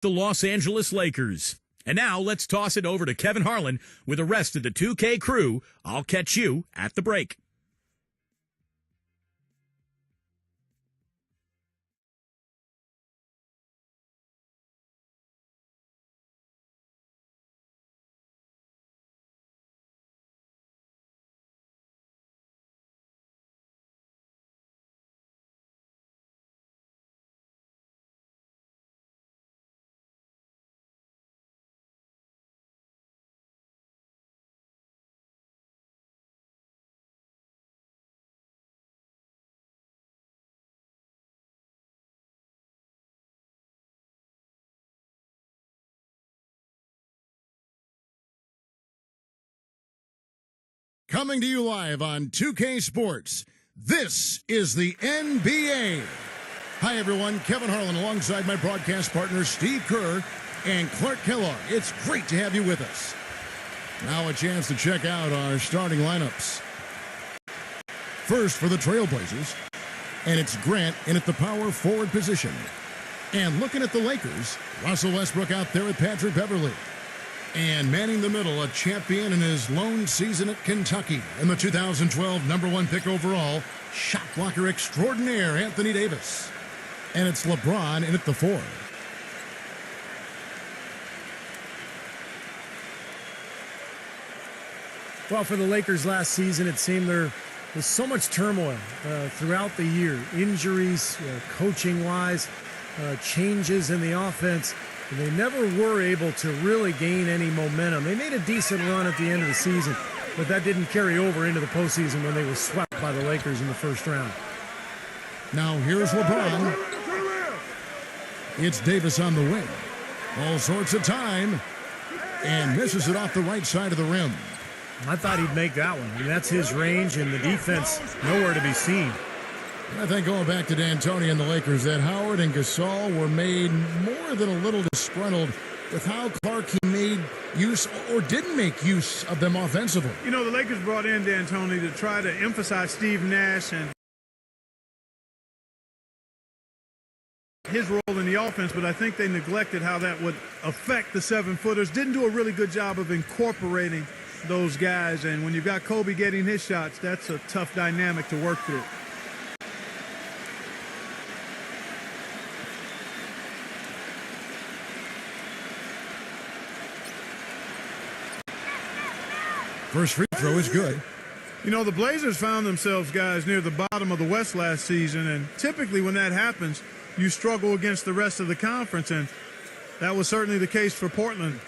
the Los Angeles Lakers. And now let's toss it over to Kevin Harlan with the rest of the 2K crew. I'll catch you at the break. Coming to you live on 2K Sports, this is the NBA. Hi, everyone. Kevin Harlan alongside my broadcast partners Steve Kerr and Clark Kellogg. It's great to have you with us. Now a chance to check out our starting lineups. First for the Trailblazers, and it's Grant in at the power forward position. And looking at the Lakers, Russell Westbrook out there with Patrick Beverley. And manning the middle, a champion in his lone season at Kentucky. And the 2012 #1 pick overall, shot blocker extraordinaire, Anthony Davis. And it's LeBron in at the 4. Well, for the Lakers last season, it seemed there was so much turmoil throughout the year. Injuries, coaching-wise, changes in the offense. And they never were able to really gain any momentum. They made a decent run at the end of the season, but that didn't carry over into the postseason when they were swept by the Lakers in the first round. Now here's LeBron. It's Davis on the wing. All sorts of time. And misses it off the right side of the rim. I thought he'd make that one. I mean, that's his range, and the defense nowhere to be seen. I think going back to D'Antoni and the Lakers, that Howard and Gasol were made more than a little disgruntled with how Clark he made use or didn't make use of them offensively. You know, the Lakers brought in D'Antoni to try to emphasize Steve Nash and his role in the offense, but I think they neglected how that would affect the 7-footers. Didn't do a really good job of incorporating those guys, and when you've got Kobe getting his shots, that's a tough dynamic to work through. First free throw is good. You know, the Blazers found themselves, guys, near the bottom of the West last season, and typically when that happens, you struggle against the rest of the conference, and that was certainly the case for Portland.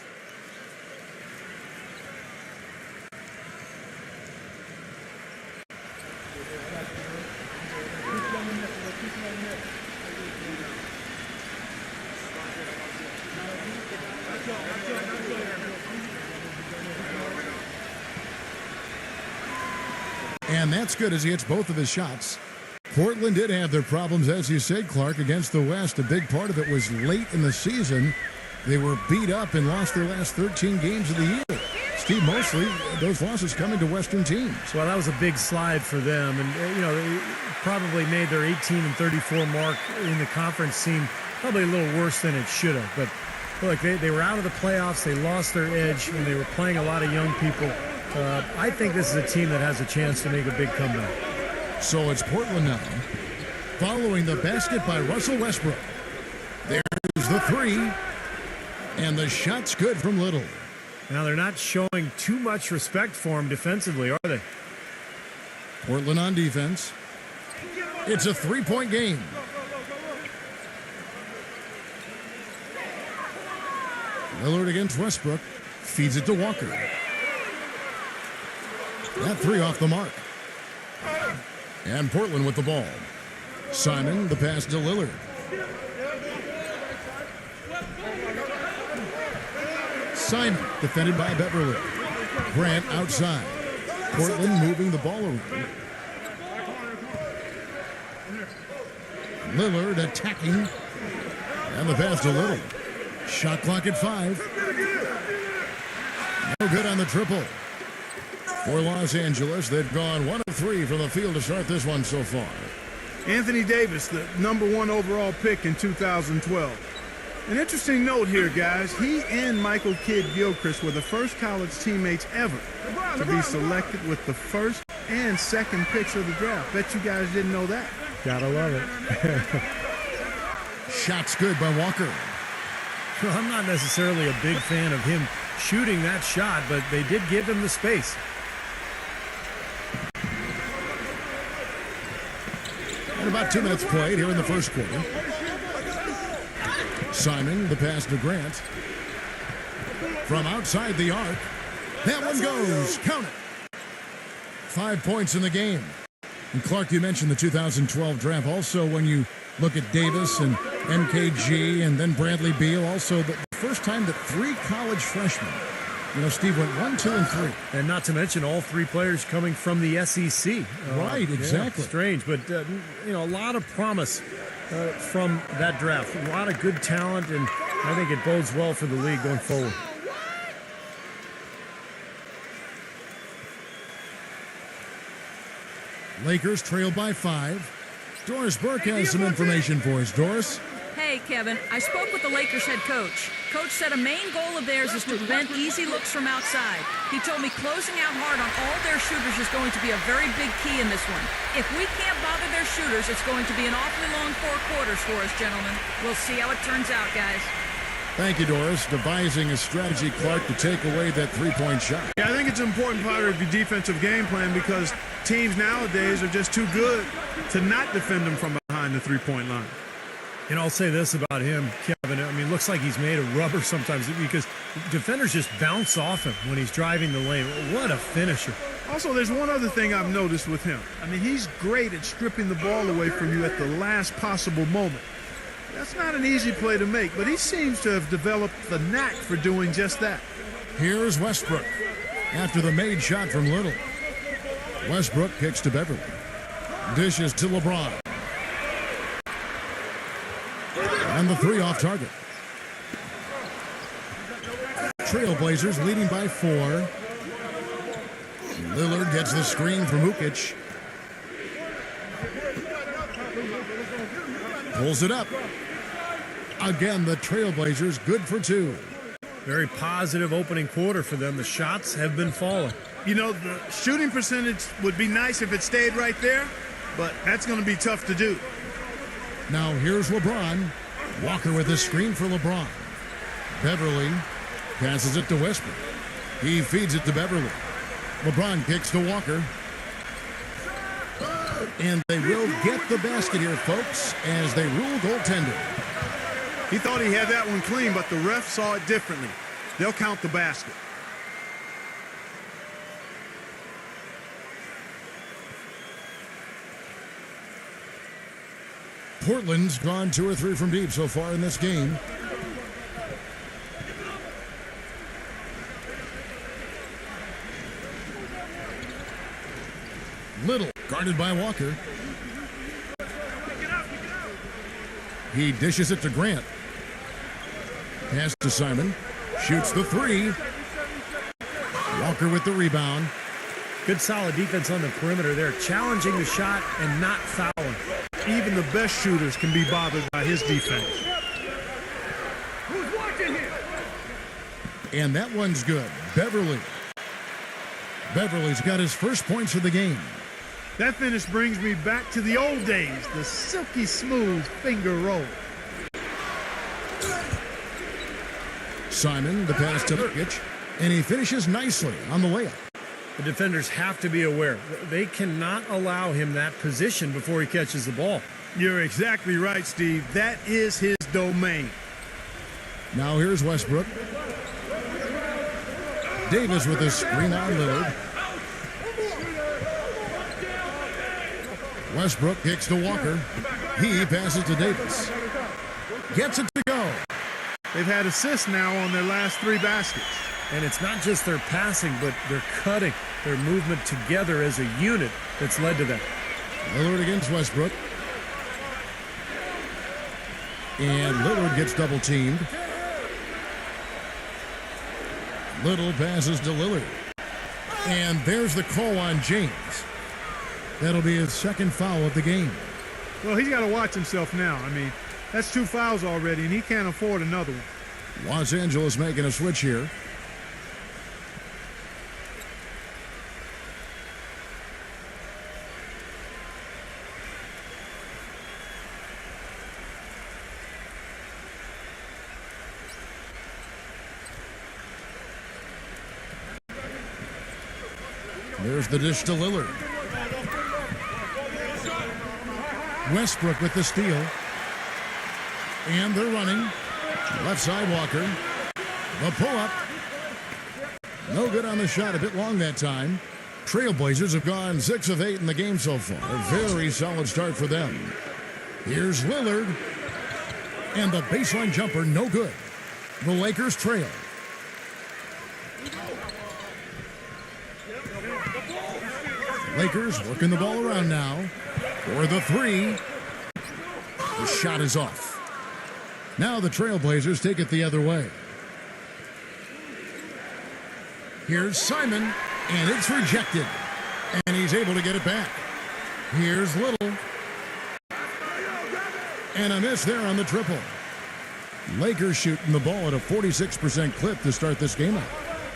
And that's good as he hits both of his shots. Portland did have their problems, as you said, Clark, against the West. A big part of it was late in the season. They were beat up and lost their last 13 games of the year. Steve, mostly those losses coming to Western teams. Well, that was a big slide for them. And, you know, they probably made their 18-34 mark in the conference seem probably a little worse than it should have. But, look, they were out of the playoffs. They lost their edge, and they were playing a lot of young people. I think this is a team that has a chance to make a big comeback. So it's Portland now, following the basket by Russell Westbrook. There's the 3, and the shot's good from Little. Now, they're not showing too much respect for him defensively, are they? Portland on defense. It's a 3-point game. Lillard against Westbrook. Feeds it to Walker. That 3 off the mark. And Portland with the ball. Simon, the pass to Lillard. Simon, defended by Beverley. Grant outside. Portland moving the ball around. Lillard attacking. And the pass to Little. Shot clock at 5. No good on the triple. For Los Angeles, they've gone 1 of 3 from the field to start this one so far. Anthony Davis, the #1 overall pick in 2012. An interesting note here, guys. He and Michael Kidd-Gilchrist were the first college teammates ever to be selected with the first and second picks of the draft. Bet you guys didn't know that. Gotta love it. Shot's good by Walker. Well, I'm not necessarily a big fan of him shooting that shot, but they did give him the space. And about 2 minutes played here in the first quarter. Simon, the pass to Grant. From outside the arc. That one goes. Count it. 5 points in the game. And Clark, you mentioned the 2012 draft. Also, when you look at Davis and MKG and then Bradley Beal, also the first time that 3 college freshmen, Steve, went 1, 2, and 3. And not to mention all 3 players coming from the SEC. Right, exactly. Yeah, strange, but, a lot of promise from that draft. A lot of good talent, and I think it bodes well for the league going forward. Lakers trail by 5. Doris Burke has some information for us. Doris? Hey, Kevin. I spoke with the Lakers head coach. Coach said a main goal of theirs is to prevent easy looks from outside. He told me closing out hard on all their shooters is going to be a very big key in this one. If we can't bother their shooters, it's going to be an awfully long 4 quarters for us, gentlemen. We'll see how it turns out, guys. Thank you, Doris. Devising a strategy, Clark, to take away that 3-point shot. Yeah, I think it's an important part of your defensive game plan because teams nowadays are just too good to not defend them from behind the 3-point line. And I'll say this about him, Kevin. Looks like he's made of rubber sometimes because defenders just bounce off him when he's driving the lane. What a finisher. Also, there's one other thing I've noticed with him. He's great at stripping the ball away from you at the last possible moment. That's not an easy play to make, but he seems to have developed the knack for doing just that. Here's Westbrook after the made shot from Little. Westbrook kicks to Beverly. Dishes to LeBron. And the 3 off target. Trailblazers leading by 4. Lillard gets the screen from Ukic. Pulls it up. Again, the Trailblazers good for 2. Very positive opening quarter for them. The shots have been falling. The shooting percentage would be nice if it stayed right there, but that's going to be tough to do. Now here's LeBron. Walker with a screen for LeBron. Beverly passes it to Westbrook. He feeds it to Beverly. LeBron kicks to Walker. And they will get the basket here, folks, as they rule goaltender. He thought he had that one clean, but the ref saw it differently. They'll count the basket. Portland's gone 2 or 3 from deep so far in this game. Little guarded by Walker. He dishes it to Grant. Pass to Simon. Shoots the 3. Walker with the rebound. Good solid defense on the perimeter there, challenging the shot and not fouling. Even the best shooters can be bothered by his defense. Who's watching here? And that one's good. Beverly's got his first points of the game. That finish brings me back to the old days, the silky smooth finger roll. Simon, the pass to Ukic, and he finishes nicely on the layup. The defenders have to be aware. They cannot allow him that position before he catches the ball. You're exactly right, Steve. That is his domain. Now here's Westbrook. Davis with a screen on Lillard. Westbrook kicks to Walker. He passes to Davis. Gets it to go. They've had assists now on their last 3 baskets. And it's not just their passing, but their cutting, their movement together as a unit that's led to that. Lillard against Westbrook. And Lillard gets double teamed. Little passes to Lillard. And there's the call on James. That'll be his second foul of the game. Well, he's got to watch himself now. That's 2 fouls already, and he can't afford another one. Los Angeles making a switch here. There's the dish to Lillard. Westbrook with the steal. And they're running. Left side Walker. The pull-up. No good on the shot. A bit long that time. Trailblazers have gone 6 of 8 in the game so far. A very solid start for them. Here's Lillard. And the baseline jumper, no good. The Lakers trail. Lakers working the ball around now for the 3. The shot is off. Now the Trailblazers take it the other way. Here's Simon, and it's rejected. And he's able to get it back. Here's Little. And a miss there on the triple. Lakers shooting the ball at a 46% clip to start this game out.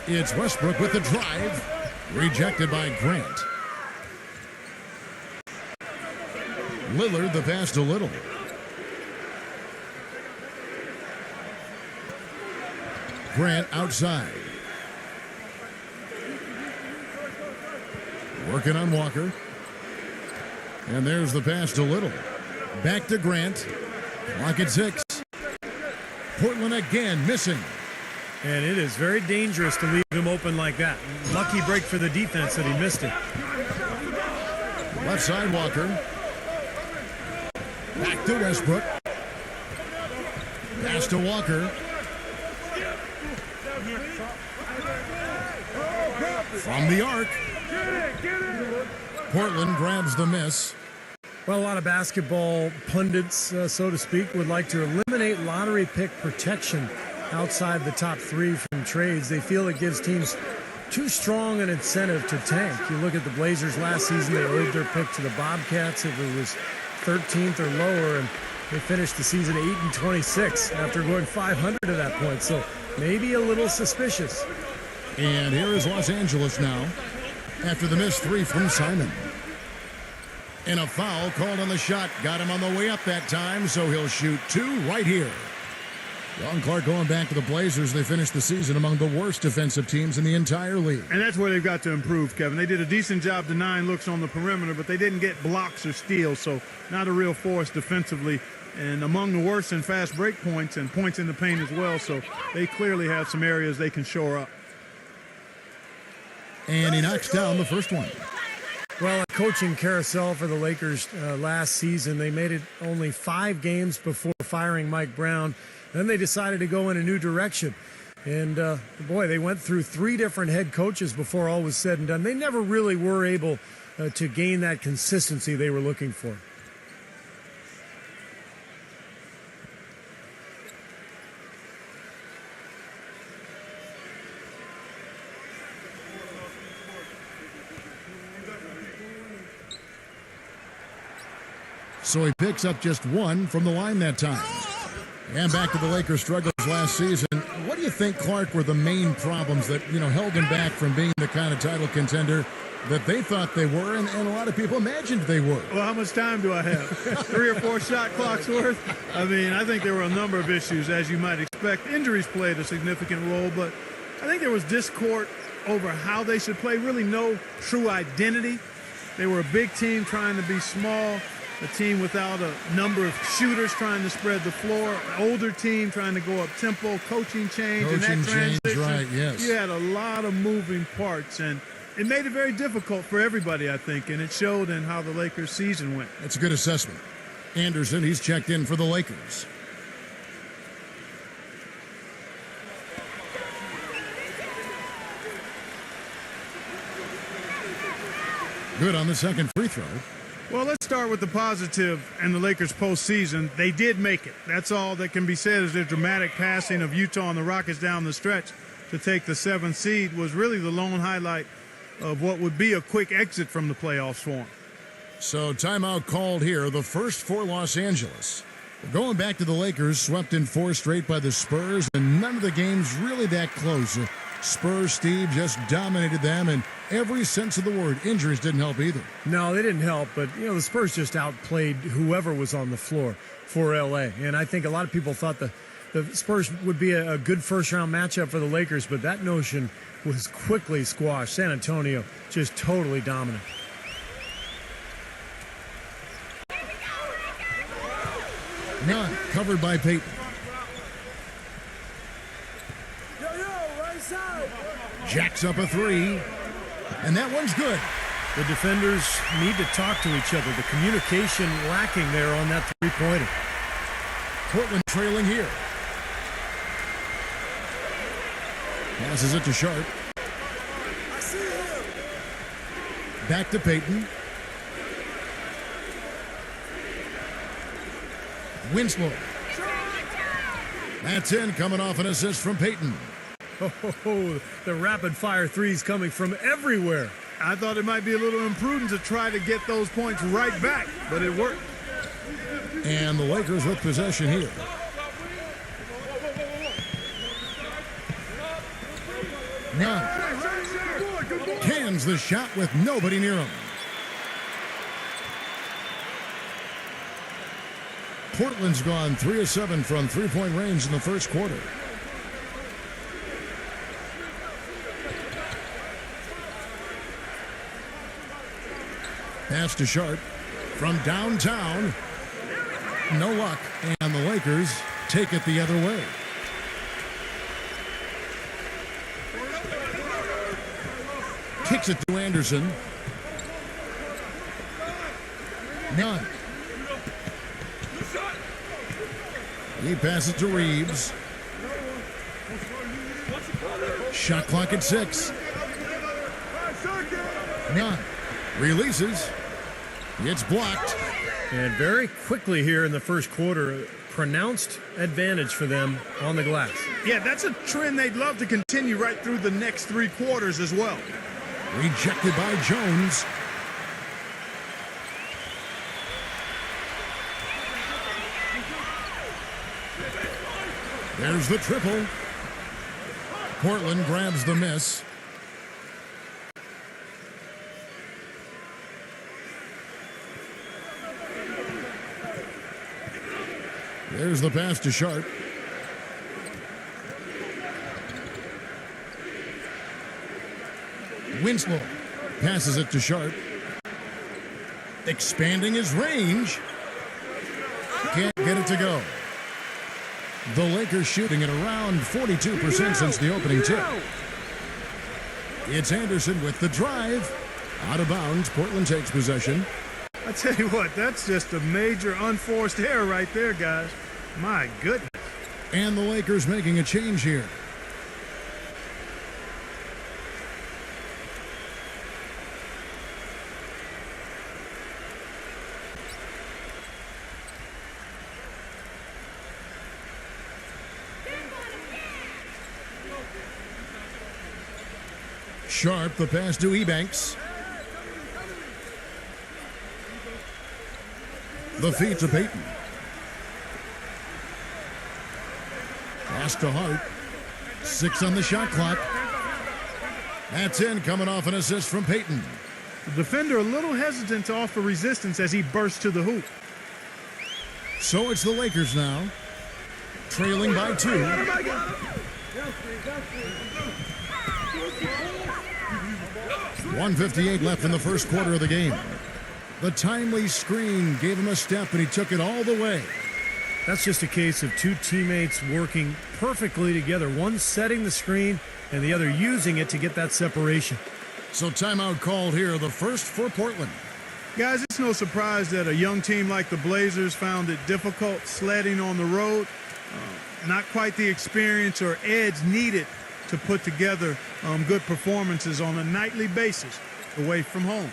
It's Westbrook with the drive. Rejected by Grant. Lillard, the pass to Little. Grant outside. Working on Walker. And there's the pass to Little. Back to Grant. Clock at 6. Portland again missing. And it is very dangerous to leave him open like that. Lucky break for the defense that he missed it. Left side Walker. Back to Westbrook. Pass to Walker. From the arc. Portland grabs the miss. Well, a lot of basketball pundits, so to speak, would like to eliminate lottery pick protection outside the top 3 from trades. They feel it gives teams too strong an incentive to tank. You look at the Blazers last season, they owed their pick to the Bobcats if it was 13th or lower, and they finished the season 8-26 after going 500 at that point. So maybe a little suspicious. And here is Los Angeles now after the missed 3 from Simon. And a foul called on the shot. Got him on the way up that time, so he'll shoot 2 right here. John Clark going back to the Blazers. They finished the season among the worst defensive teams in the entire league. And that's where they've got to improve, Kevin. They did a decent job denying looks on the perimeter, but they didn't get blocks or steals, so not a real force defensively. And among the worst in fast break points and points in the paint as well, so they clearly have some areas they can shore up. And he knocks down the first one. Well, a coaching carousel for the Lakers last season. They made it only 5 games before firing Mike Brown. Then they decided to go in a new direction. And, boy, they went through 3 different head coaches before all was said and done. They never really were able to gain that consistency they were looking for. So he picks up just 1 from the line that time. And back to the Lakers' struggles last season. What do you think, Clark, were the main problems that, held them back from being the kind of title contender that they thought they were and a lot of people imagined they were? Well, how much time do I have? 3 or 4 shot clocks worth? I mean, I think there were a number of issues, as you might expect. Injuries played a significant role, but I think there was discord over how they should play, really no true identity. They were a big team trying to be small. A team without a number of shooters trying to spread the floor. An older team trying to go up tempo. Coaching change. And that transition. Right, yes. You had a lot of moving parts, and it made it very difficult for everybody, I think, and it showed in how the Lakers' season went. That's a good assessment. Anderson, he's checked in for the Lakers. Good on the second free throw. Well, let's start with the positive and the Lakers postseason. They did make it. That's all that can be said is their dramatic passing of Utah and the Rockets down the stretch to take the 7th seed was really the lone highlight of what would be a quick exit from the playoffs for them. So timeout called here, the first for Los Angeles. Going back to the Lakers, swept in 4 straight by the Spurs, and none of the games really that close. Spurs, Steve, just dominated them in every sense of the word. Injuries didn't help either. No, they didn't help, but, the Spurs just outplayed whoever was on the floor for L.A. And I think a lot of people thought the Spurs would be a good first-round matchup for the Lakers, but that notion was quickly squashed. San Antonio just totally dominant. None, covered by Payton. Jacks up a 3, and that one's good. The defenders need to talk to each other. The communication lacking there on that three-pointer. Portland trailing here. Passes it to Sharp. Back to Payton. Winslow. That's in, coming off an assist from Payton. Oh, the rapid-fire threes coming from everywhere. I thought it might be a little imprudent to try to get those points right back, but it worked. And the Lakers with possession here. Now, cans the shot with nobody near him. Portland's gone 3 of 7 from three-point range in the first quarter. Pass to Sharp from downtown. No luck, and the Lakers take it the other way. Kicks it to Anderson. None. He passes to Reeves. Shot clock at 6. None. Releases. It's blocked. And very quickly here in the first quarter, pronounced advantage for them on the glass. Yeah, that's a trend they'd love to continue right through the next 3 quarters as well. Rejected by Jones. There's the triple. Portland grabs the miss. There's the pass to Sharp. Winslow passes it to Sharp. Expanding his range. Can't get it to go. The Lakers shooting at around 42% since the opening tip. It's Anderson with the drive. Out of bounds. Portland takes possession. I tell you what, that's just a major unforced error right there, guys. My goodness. And the Lakers making a change here. Sharp, the pass to Ebanks. The feed to Payton. Pass to Hart. 6 on the shot clock. That's in, coming off an assist from Payton. The defender a little hesitant to offer resistance as he bursts to the hoop. So it's the Lakers now, trailing by 2. 1:58 left in the first quarter of the game. The timely screen gave him a step, and he took it all the way. That's just a case of 2 teammates working perfectly together, one setting the screen and the other using it to get that separation. So timeout called here, the first for Portland. Guys, it's no surprise that a young team like the Blazers found it difficult sledding on the road. Not quite the experience or edge needed to put together good performances on a nightly basis away from home.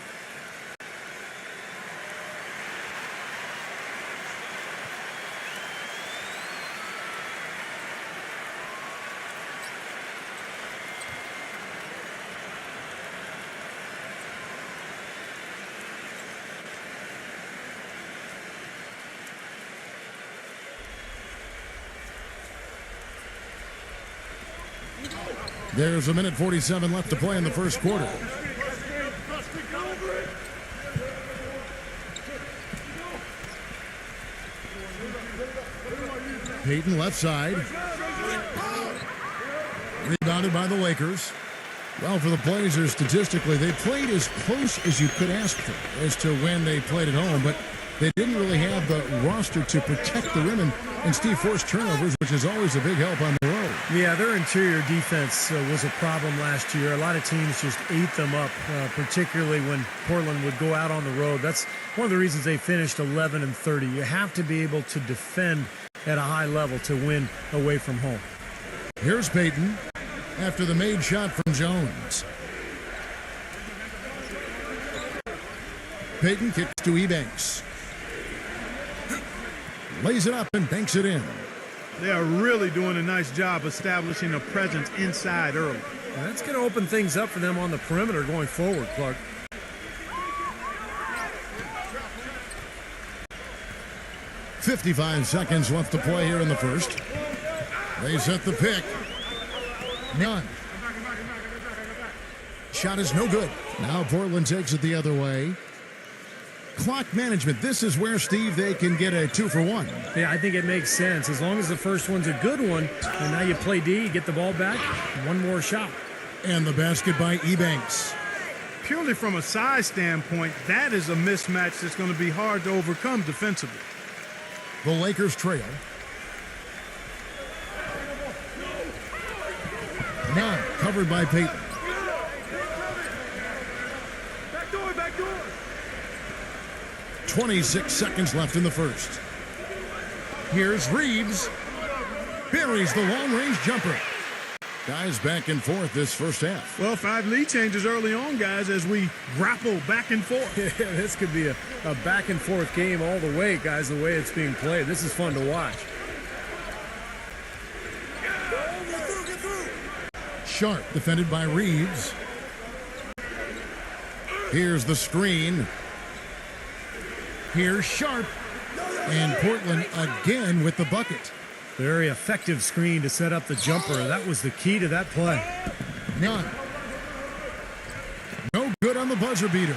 There's a minute 47 left to play in the first quarter. Payton left side. Rebounded by the Lakers. Well, for the Blazers, statistically, they played as close as you could ask for as to when they played at home, but they didn't really have the roster to protect the rim and Steve forced turnovers, which is always a big help on the road. Yeah, their interior defense was a problem last year. A lot of teams just ate them up, particularly when Portland would go out on the road. That's one of the reasons they finished 11-30. You have to be able to defend at a high level to win away from home. Here's Payton after the made shot from Jones. Payton kicks to Ebanks. Lays it up and banks it in. They are really doing a nice job establishing a presence inside early. And that's going to open things up for them on the perimeter going forward, Clark. .55 seconds left to play here in the first. They set the pick. None. Shot is no good. Now Portland takes it the other way. Clock management. This is where, Steve, they can get a 2-for-1. Yeah, I think it makes sense. As long as the first one's a good one, and now you play D, you get the ball back, one more shot. And the basket by Ebanks. Purely from a size standpoint, that is a mismatch that's going to be hard to overcome defensively. The Lakers trail. Now covered by Payton. Back door. 26 seconds left in the first. Here's Reeves. Buries the long-range jumper. Guys back and forth this first half. Well, 5 lead changes early on, guys, as we grapple back and forth. Yeah, this could be a back and forth game all the way, guys, the way it's being played. This is fun to watch. Sharp defended by Reeves. Here's the screen. Here's Sharp. And Portland again with the bucket. Very effective screen to set up the jumper. That was the key to that play. None. No good on the buzzer beater.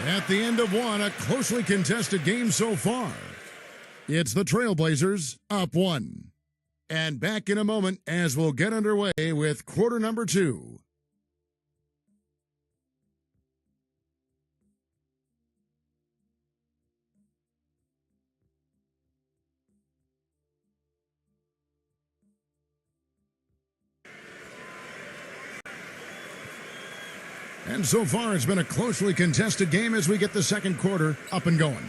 At the end of one, a closely contested game so far. It's the Trailblazers up 1. And back in a moment as we'll get underway with quarter number 2. And so far, it's been a closely contested game as we get the second quarter up and going.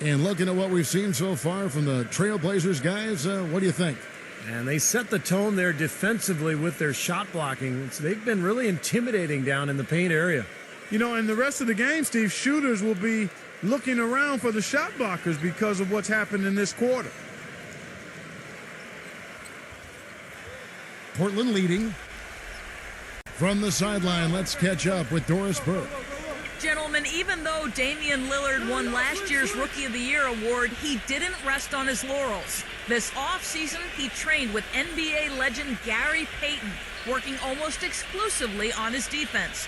And looking at what we've seen so far from the Trailblazers, guys, what do you think? And they set the tone there defensively with their shot blocking. So they've been really intimidating down in the paint area. You know, in the rest of the game, Steve, shooters will be looking around for the shot blockers because of what's happened in this quarter. Portland leading. From the sideline, let's catch up with Doris Burke. Gentlemen, even though Damian Lillard won last year's Rookie of the Year award, he didn't rest on his laurels. This offseason, he trained with NBA legend Gary Payton, working almost exclusively on his defense.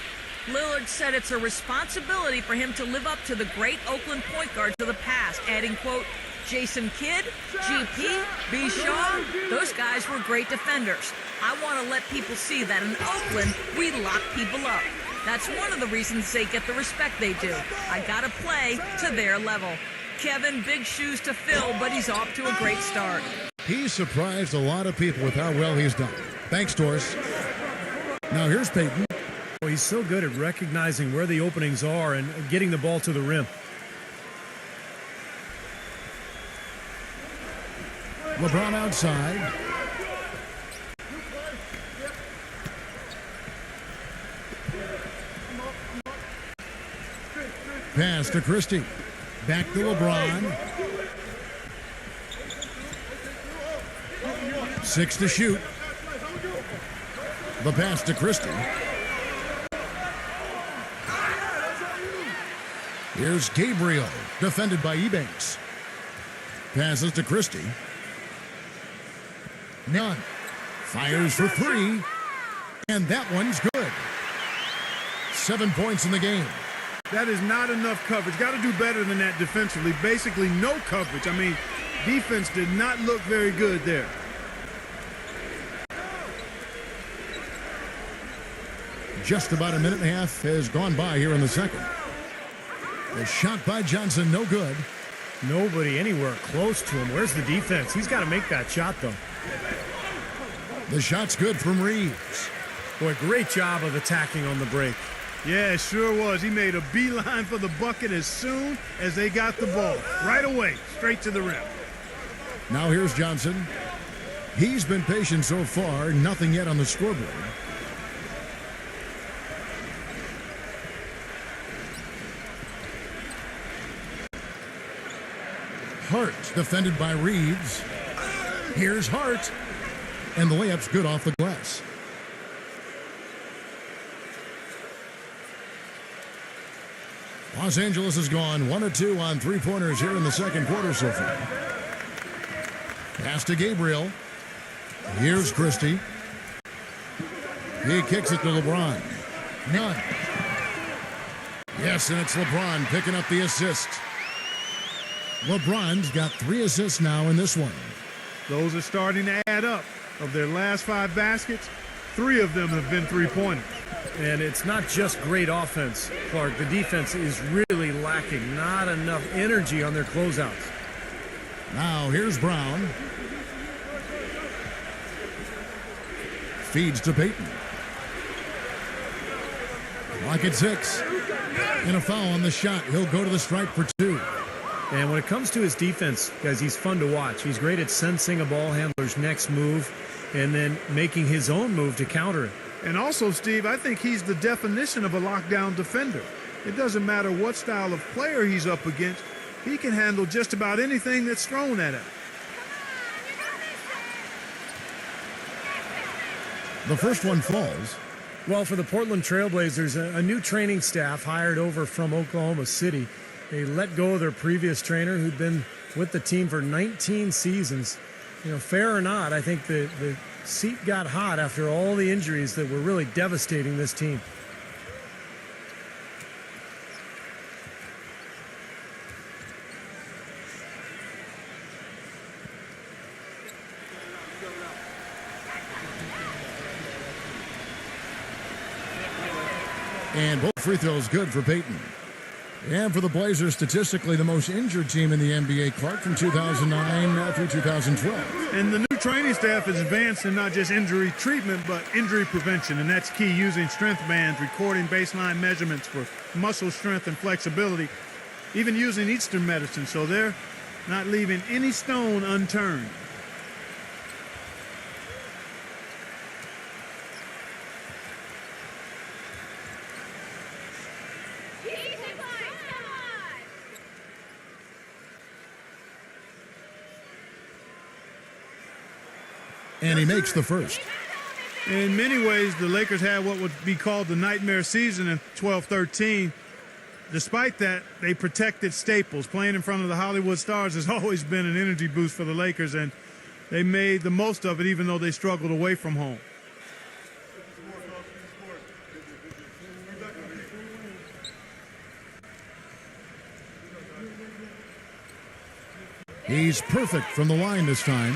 Lillard said it's a responsibility for him to live up to the great Oakland point guards of the past, adding, quote, Jason Kidd, GP, B. Shaw, those guys were great defenders. I want to let people see that in Oakland, we lock people up. That's one of the reasons they get the respect they do. I got to play to their level. Kevin, big shoes to fill, but he's off to a great start. He surprised a lot of people with how well he's done. Thanks, Doris. Now here's Payton. Well, he's so good at recognizing where the openings are and getting the ball to the rim. LeBron outside. Pass to Christie. Back to LeBron. 6 to shoot. The pass to Christie. Here's Gabriel, defended by Ebanks. Passes to Christie. None. Fires for three, and that one's good. 7 points in the game. That is not enough coverage. Got to do better than that defensively. Basically no coverage. I mean, defense did not look very good there. Just about a minute and a half has gone by here in the second. The shot by Johnson, no good. Nobody anywhere close to him. Where's the defense? He's got to make that shot, though. The shot's good from Reeves. Boy, great job of attacking on the break. Yeah, it sure was. He made a beeline for the bucket as soon as they got the ball. Right away, straight to the rim. Now here's Johnson. He's been patient so far. Nothing yet on the scoreboard. Hart defended by Reeves. Here's Hart. And the layup's good off the glass. Los Angeles has gone 1 of 2 on three-pointers here in the second quarter so far. Pass to Gabriel. Here's Christie. He kicks it to LeBron. None. Yes, and it's LeBron picking up the assist. LeBron's got 3 assists now in this one. Those are starting to add up. Of their last 5 baskets, 3 of them have been three-pointers. And it's not just great offense, Clark. The defense is really lacking. Not enough energy on their closeouts. Now here's Brown. Feeds to Payton. Clock at 6. And a foul on the shot. He'll go to the stripe for 2. And when it comes to his defense, guys, he's fun to watch. He's great at sensing a ball handler's next move and then making his own move to counter it. And also, Steve, I think he's the definition of a lockdown defender. It doesn't matter what style of player he's up against. He can handle just about anything that's thrown at him. The first one falls. Well, for the Portland Trailblazers, a new training staff hired over from Oklahoma City. They let go of their previous trainer who'd been with the team for 19 seasons. You know, fair or not, I think the seat got hot after all the injuries that were really devastating this team. And both free throws good for Payton. And for the Blazers, statistically the most injured team in the NBA, Clark, from 2009 through 2012. And the new training staff is advanced in not just injury treatment, but injury prevention. And that's key, using strength bands, recording baseline measurements for muscle strength and flexibility, even using Eastern medicine. So they're not leaving any stone unturned. And he makes the first. In many ways, the Lakers had what would be called the nightmare season in 12-13. Despite that, they protected staples. Playing in front of the Hollywood Stars has always been an energy boost for the Lakers, and they made the most of it even though they struggled away from home. He's perfect from the line this time.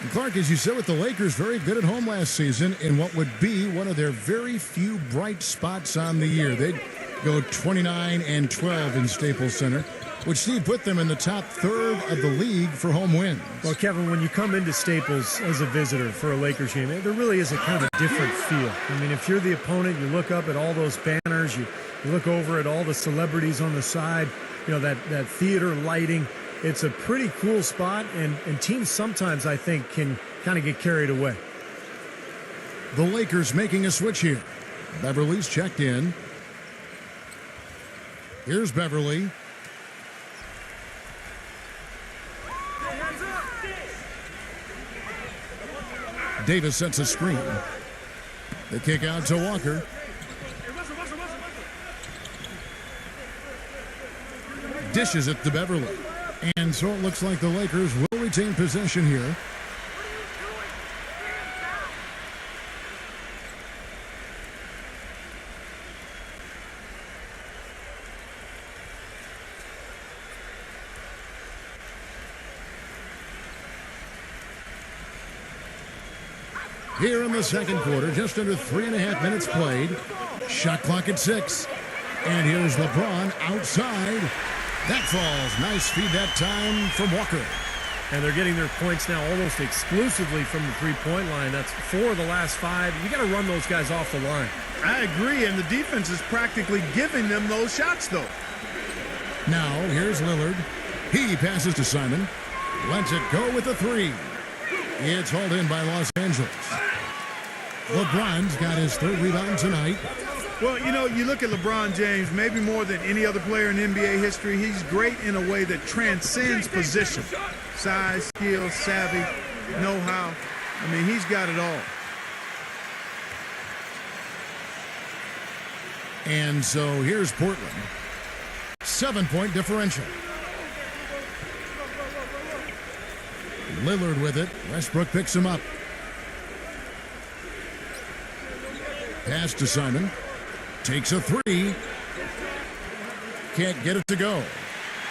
And Clark, as you said, with the Lakers, very good at home last season in what would be one of their very few bright spots on the year. They'd go 29-12 in Staples Center, which, Steve, put them in the top third of the league for home wins. Well, Kevin, when you come into Staples as a visitor for a Lakers game, there really is a kind of a different feel. I mean, if you're the opponent, you look up at all those banners, you look over at all the celebrities on the side, you know, that theater lighting. It's a pretty cool spot, and teams sometimes, I think, can kind of get carried away. The Lakers making a switch here. Beverly's checked in. Here's Beverly. Davis sets a screen. The kick out to Walker. Dishes it to Beverly. And so it looks like the Lakers will retain possession here. here in the second quarter. Just under 3.5 minutes played. Shot clock at 6. And here's LeBron outside. That falls. Nice feed that time from Walker. And they're getting their points now almost exclusively from the three-point line. That's 4 of the last 5. You got to run those guys off the line. I agree, and the defense is practically giving them those shots, though. Now, here's Lillard. He passes to Simon. Lets it go with the 3. It's hauled in by Los Angeles. LeBron's got his 3rd rebound tonight. Well, you know, you look at LeBron James, maybe more than any other player in NBA history, he's great in a way that transcends position. Size, skill, savvy, know-how. I mean, he's got it all. And so here's Portland. 7-point differential. Lillard with it. Westbrook picks him up. Pass to Simon. Takes a 3. Can't get it to go.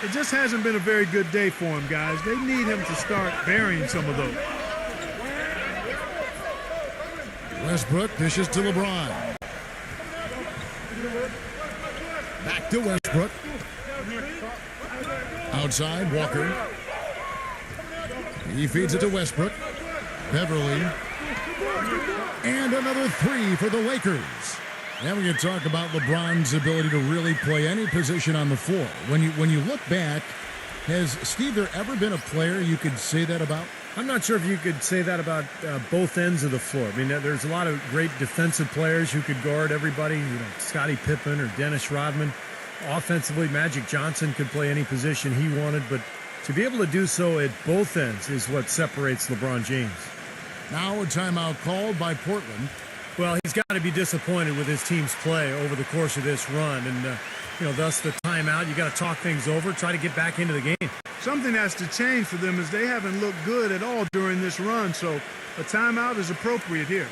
It just hasn't been a very good day for him, guys. They need him to start burying some of those. Westbrook dishes to LeBron. Back to Westbrook. Outside, Walker. He feeds it to Westbrook. Beverly. And another 3 for the Lakers. Now we can talk about LeBron's ability to really play any position on the floor. When you look back, has Steve there ever been a player you could say that about? I'm not sure if you could say that about both ends of the floor. I mean, there's a lot of great defensive players who could guard everybody. You know, Scottie Pippen or Dennis Rodman. Offensively, Magic Johnson could play any position he wanted, but to be able to do so at both ends is what separates LeBron James. Now a timeout called by Portland. Well, he's got to be disappointed with his team's play over the course of this run, and thus the timeout. You got to talk things over, try to get back into the game. Something has to change for them as they haven't looked good at all during this run, so a timeout is appropriate here.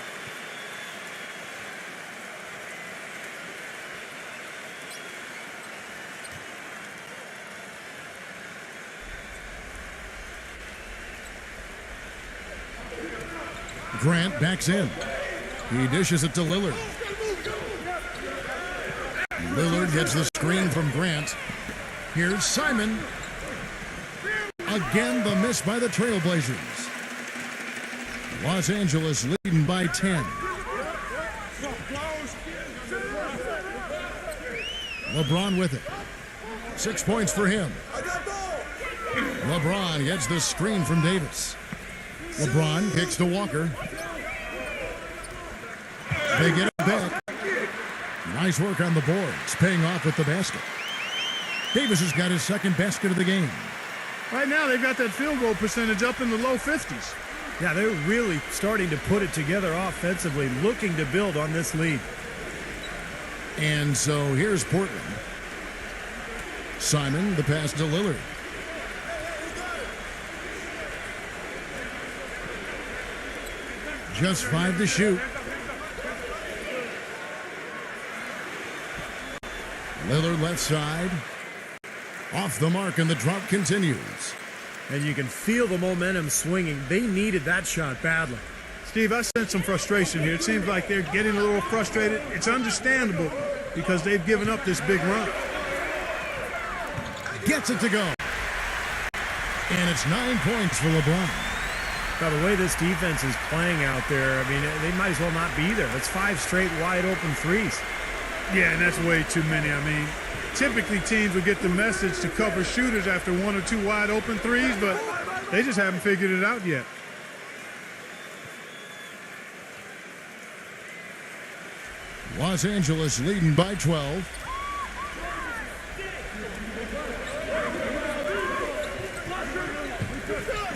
Grant backs in. He dishes it to Lillard. Lillard gets the screen from Grant. Here's Simon. Again, the miss by the Trailblazers. Los Angeles leading by 10. LeBron with it. 6 points for him. LeBron gets the screen from Davis. LeBron kicks to Walker. They get it back. Nice work on the boards, paying off with the basket. Davis has got his 2nd basket of the game. Right now, they've got that field goal percentage up in the low 50s. Yeah, they're really starting to put it together offensively, looking to build on this lead. And so here's Portland. Simon, the pass to Lillard. Just 5 to shoot. Lillard left side. Off the mark, and the drop continues. And you can feel the momentum swinging. They needed that shot badly. Steve, I sense some frustration here. It seems like they're getting a little frustrated. It's understandable because they've given up this big run. Gets it to go. And it's 9 points for LeBron. Now, the way this defense is playing out there, I mean, they might as well not be there. It's 5 straight wide open threes. Yeah, and that's way too many. I mean, typically teams will get the message to cover shooters after 1 or 2 wide open threes, but they just haven't figured it out yet. Los Angeles leading by 12.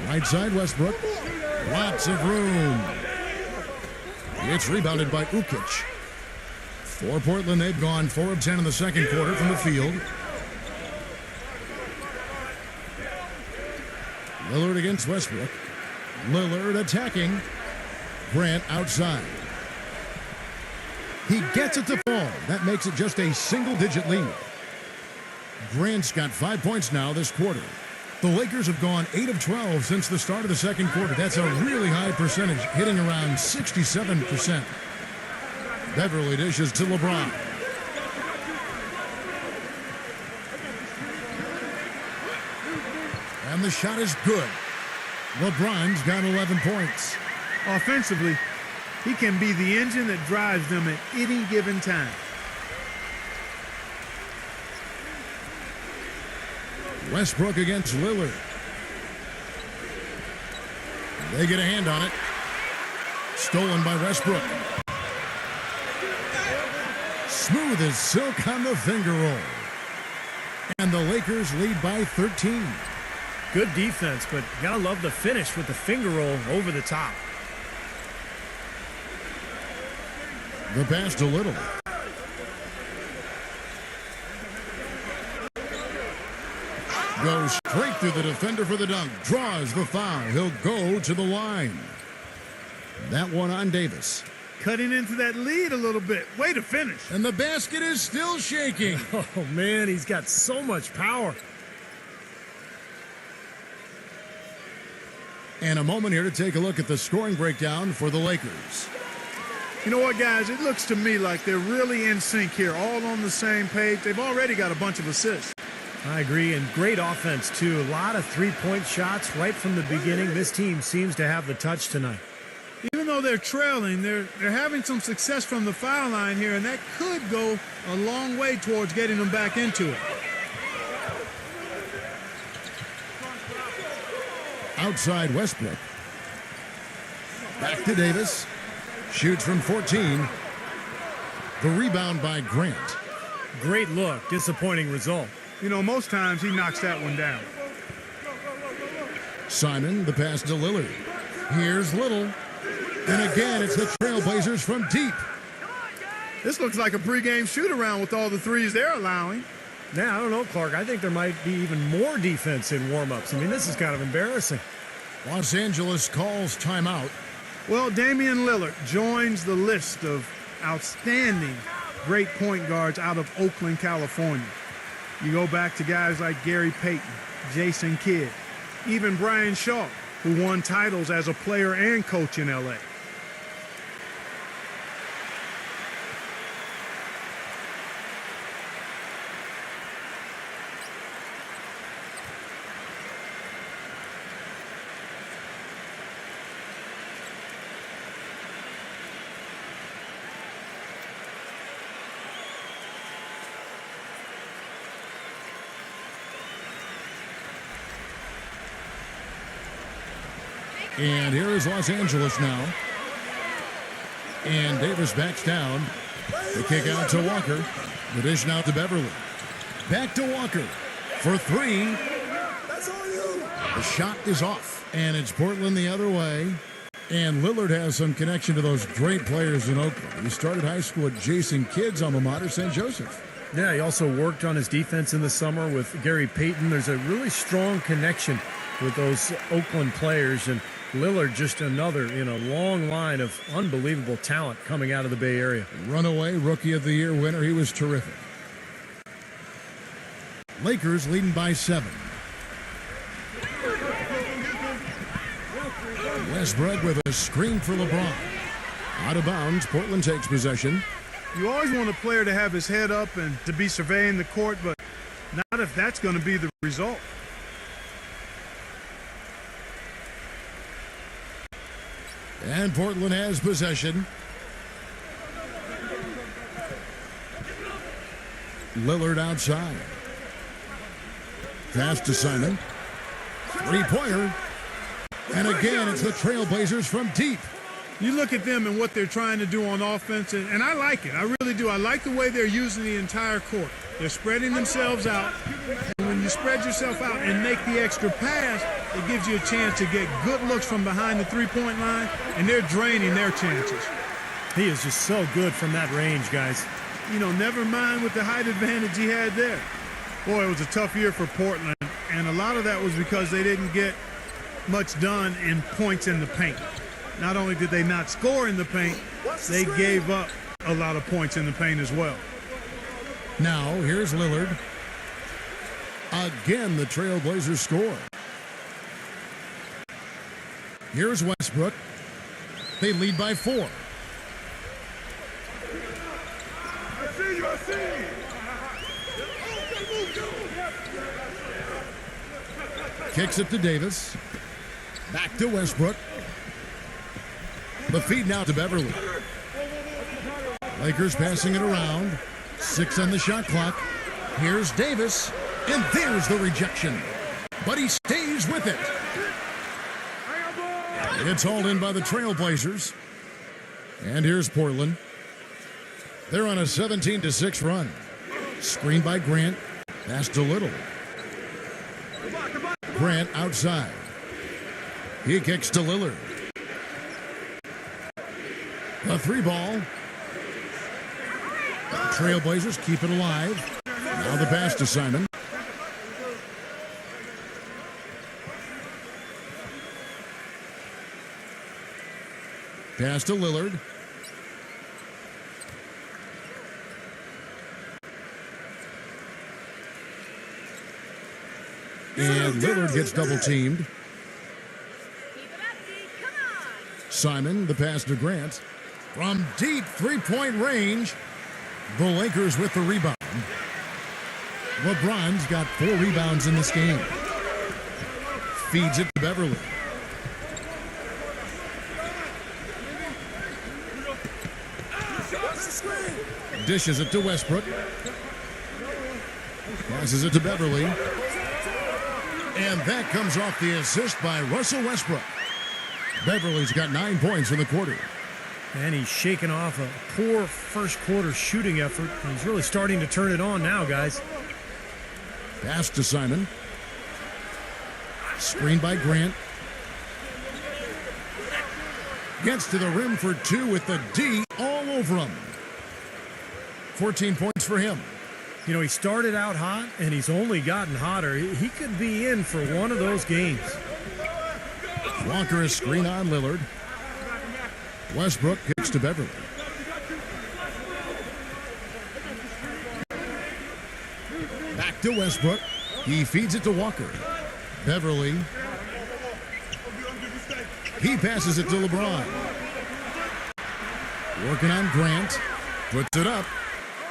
Right side, Westbrook. Lots of room. It's rebounded by Ukic. For Portland, they've gone 4 of 10 in the second quarter from the field. Lillard against Westbrook. Lillard attacking. Grant outside. He gets it to fall. That makes it just a single-digit lead. Grant's got 5 points now this quarter. The Lakers have gone 8 of 12 since the start of the second quarter. That's a really high percentage, hitting around 67%. Beverly dishes to LeBron. And the shot is good. LeBron's got 11 points. Offensively, he can be the engine that drives them at any given time. Westbrook against Lillard. They get a hand on it. Stolen by Westbrook. Smooth as silk on the finger roll. And the Lakers lead by 13. Good defense, but you gotta love the finish with the finger roll over the top. The pass to Little. Goes straight through the defender for the dunk. Draws the foul. He'll go to the line. That one on Davis. Cutting into that lead a little bit. Way to finish. And the basket is still shaking. Oh, man, he's got so much power. And a moment here to take a look at the scoring breakdown for the Lakers. You know what, guys? It looks to me like they're really in sync here, all on the same page. They've already got a bunch of assists. I agree, and great offense, too. A lot of three-point shots right from the beginning. This team seems to have the touch tonight. Even though they're trailing, they're having some success from the foul line here, and that could go a long way towards getting them back into it. Outside Westbrook. Back to Davis. Shoots from 14. The rebound by Grant. Great look. Disappointing result. You know, most times he knocks that one down. Simon, the pass to Lillard. Here's Little. And again, it's the Trailblazers from deep. This looks like a pregame shoot-around with all the threes they're allowing. Now, I don't know, Clark. I think there might be even more defense in warm-ups. I mean, this is kind of embarrassing. Los Angeles calls timeout. Well, Damian Lillard joins the list of outstanding great point guards out of Oakland, California. You go back to guys like Gary Payton, Jason Kidd, even Brian Shaw, who won titles as a player and coach in L.A. And here is Los Angeles now. And Davis backs down. The kick out to Walker. The dish now to Beverly. Back to Walker for three. The shot is off. And it's Portland the other way. And Lillard has some connection to those great players in Oakland. He started high school at Jason Kidd's alma mater, St. Joseph. Yeah, he also worked on his defense in the summer with Gary Payton. There's a really strong connection with those Oakland players. And Lillard, just another in a long line of unbelievable talent coming out of the Bay Area. Runaway Rookie of the Year winner. He was terrific. Lakers leading by 7. Westbrook with a screen for LeBron. Out of bounds. Portland takes possession. You always want a player to have his head up and to be surveying the court, but not if that's going to be the result. And Portland has possession. Lillard outside. Pass to Simon. Three-pointer. And again, it's the Trailblazers from deep. You look at them and what they're trying to do on offense, and I like it. I really do. I like the way they're using the entire court. They're spreading themselves out. And when you spread yourself out and make the extra pass, it gives you a chance to get good looks from behind the three-point line, and they're draining their chances. He is just so good from that range, guys. You know, never mind with the height advantage he had there. Boy, it was a tough year for Portland, and a lot of that was because they didn't get much done in points in the paint. Not only did they not score in the paint, they gave up a lot of points in the paint as well. Now, here's Lillard. Again, the Trailblazers score. Here's Westbrook. They lead by 4. Kicks it to Davis. Back to Westbrook. The feed now to Beverly. Lakers passing it around. 6 on the shot clock. Here's Davis. And there's the rejection. But he stays with it. It's hauled in by the Trailblazers. And here's Portland. They're on a 17-6 run. Screen by Grant. Pass to Little. Grant outside. He kicks to Lillard. A 3 ball. Trailblazers keep it alive. Now the pass to Simon. Pass to Lillard. And Lillard gets double teamed. Simon, the pass to Grant. From deep three-point range, the Lakers with the rebound. LeBron's got 4 rebounds in this game. Feeds it to Beverly. Dishes it to Westbrook. Passes it to Beverly. And that comes off the assist by Russell Westbrook. Beverly's got 9 points in the quarter. And he's shaking off a poor first quarter shooting effort. He's really starting to turn it on now, guys. Pass to Simon. Screen by Grant. Gets to the rim for 2 with the D all over him. 14 points for him. You know, he started out hot, and he's only gotten hotter. He could be in for one of those games. Walker is screen on Lillard. Westbrook kicks to Beverly. Back to Westbrook. He feeds it to Walker. Beverly. He passes it to LeBron. Working on Grant. Puts it up.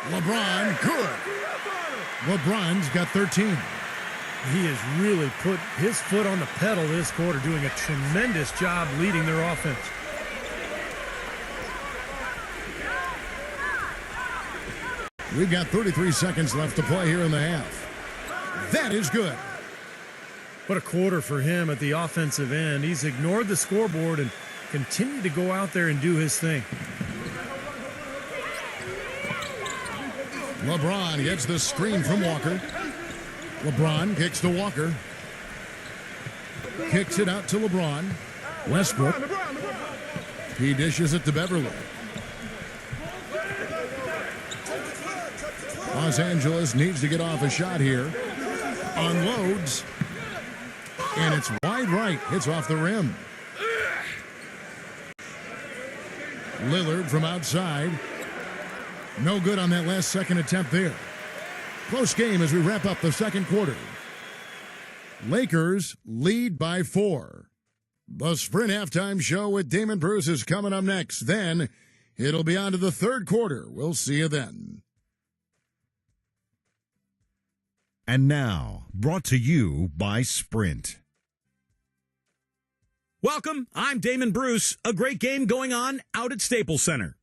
LeBron, good. LeBron's got 13. He has really put his foot on the pedal this quarter, doing a tremendous job leading their offense. We've got 33 seconds left to play here in the half. That is good. What a quarter for him at the offensive end. He's ignored the scoreboard and continued to go out there and do his thing. LeBron gets the screen from Walker. LeBron kicks to Walker. Kicks it out to LeBron. Westbrook. He dishes it to Beverly. Los Angeles needs to get off a shot here. Unloads. And it's wide right. Hits off the rim. Lillard from outside. No good on that last second attempt there. Close game as we wrap up the second quarter. Lakers lead by 4. The Sprint Halftime Show with Damon Bruce is coming up next. Then it'll be on to the third quarter. We'll see you then. And now, brought to you by Sprint. Welcome, I'm Damon Bruce. A great game going on out at Staples Center.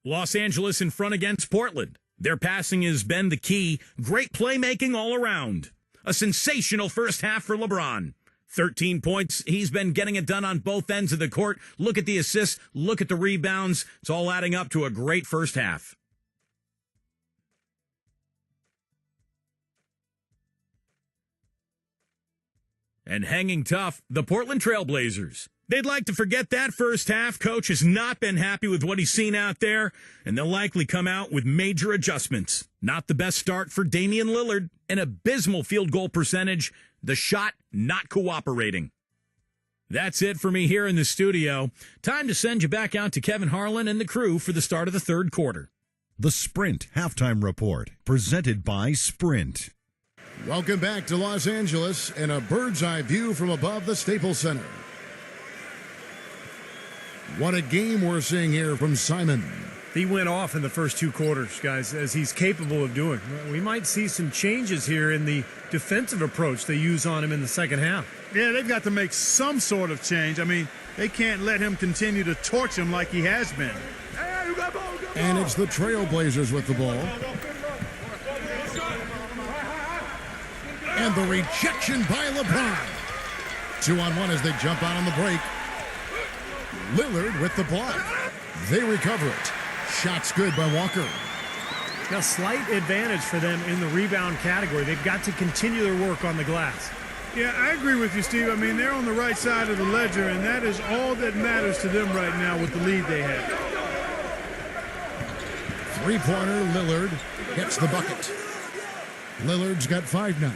Los Angeles in front against Portland. Their passing has been the key. Great playmaking all around. A sensational first half for LeBron. 13 points. He's been getting it done on both ends of the court. Look at the assists. Look at the rebounds. It's all adding up to a great first half. And hanging tough, the Portland Trailblazers. They'd like to forget that first half. Coach has not been happy with what he's seen out there, and they'll likely come out with major adjustments. Not the best start for Damian Lillard. An abysmal field goal percentage. The shot not cooperating. That's it for me here in the studio. Time to send you back out to Kevin Harlan and the crew for the start of the third quarter. The Sprint Halftime Report, presented by Sprint. Welcome back to Los Angeles and a bird's eye view from above the Staples Center. What a game we're seeing here from Simon. He went off in the first two quarters, guys, as he's capable of doing. We might see some changes here in the defensive approach they use on him in the second half. Yeah, they've got to make some sort of change. I mean, they can't let him continue to torch him like he has been. And it's the Trailblazers with the ball. And the rejection by LeBron. 2-on-1 as they jump out on the break. Lillard with the block. They recover it. Shot's good by Walker. A slight advantage for them in the rebound category. They've got to continue their work on the glass. Yeah, I agree with you, Steve. I mean, they're on the right side of the ledger, and that is all that matters to them right now with the lead they have. Three-pointer, Lillard gets the bucket. Lillard's got 5 now.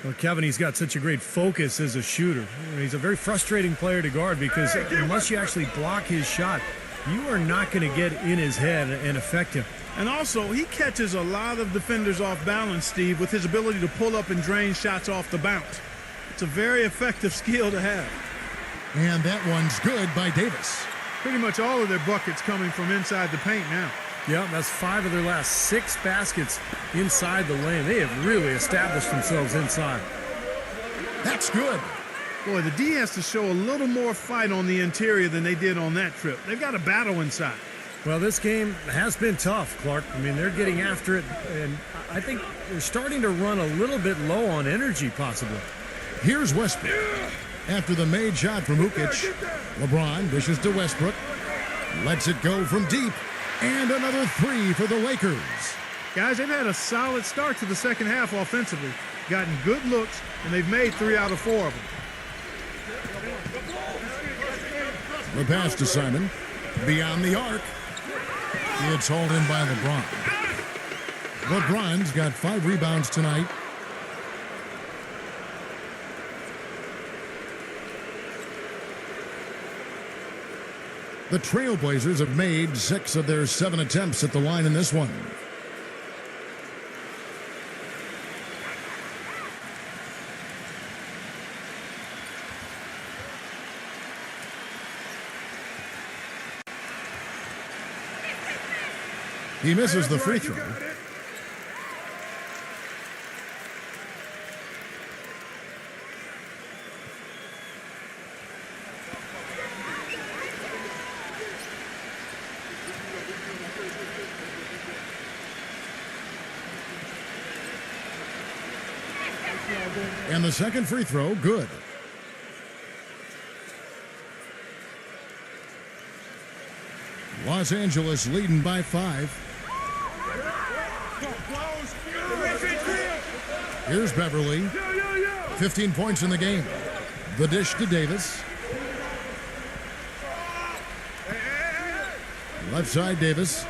Well, Kevin, he's got such a great focus as a shooter. He's a very frustrating player to guard because unless you actually block his shot, you are not going to get in his head and affect him. And also, he catches a lot of defenders off balance, Steve, with his ability to pull up and drain shots off the bounce. It's a very effective skill to have. And that one's good by Davis. Pretty much all of their buckets coming from inside the paint now. Yeah, that's 5 of their last 6 baskets inside the lane. They have really established themselves inside. That's good. Boy, the D has to show a little more fight on the interior than they did on that trip. They've got a battle inside. Well, this game has been tough, Clark. I mean, they're getting after it, and I think they're starting to run a little bit low on energy, possibly. Here's Westbrook. After the made shot from Ukic, LeBron dishes to Westbrook. Lets it go from deep. And another 3 for the Lakers. Guys, they've had a solid start to the second half offensively. Gotten good looks, and they've made 3 out of 4 of them. The pass to Simon. Beyond the arc. It's hauled in by LeBron. LeBron's got 5 rebounds tonight. The Trailblazers have made 6 of their 7 attempts at the line in this one. He misses the free throw. And the second free throw, good. Los Angeles leading by 5. Here's Beverly. 15 points in the game. The dish to Davis. Left side, Davis.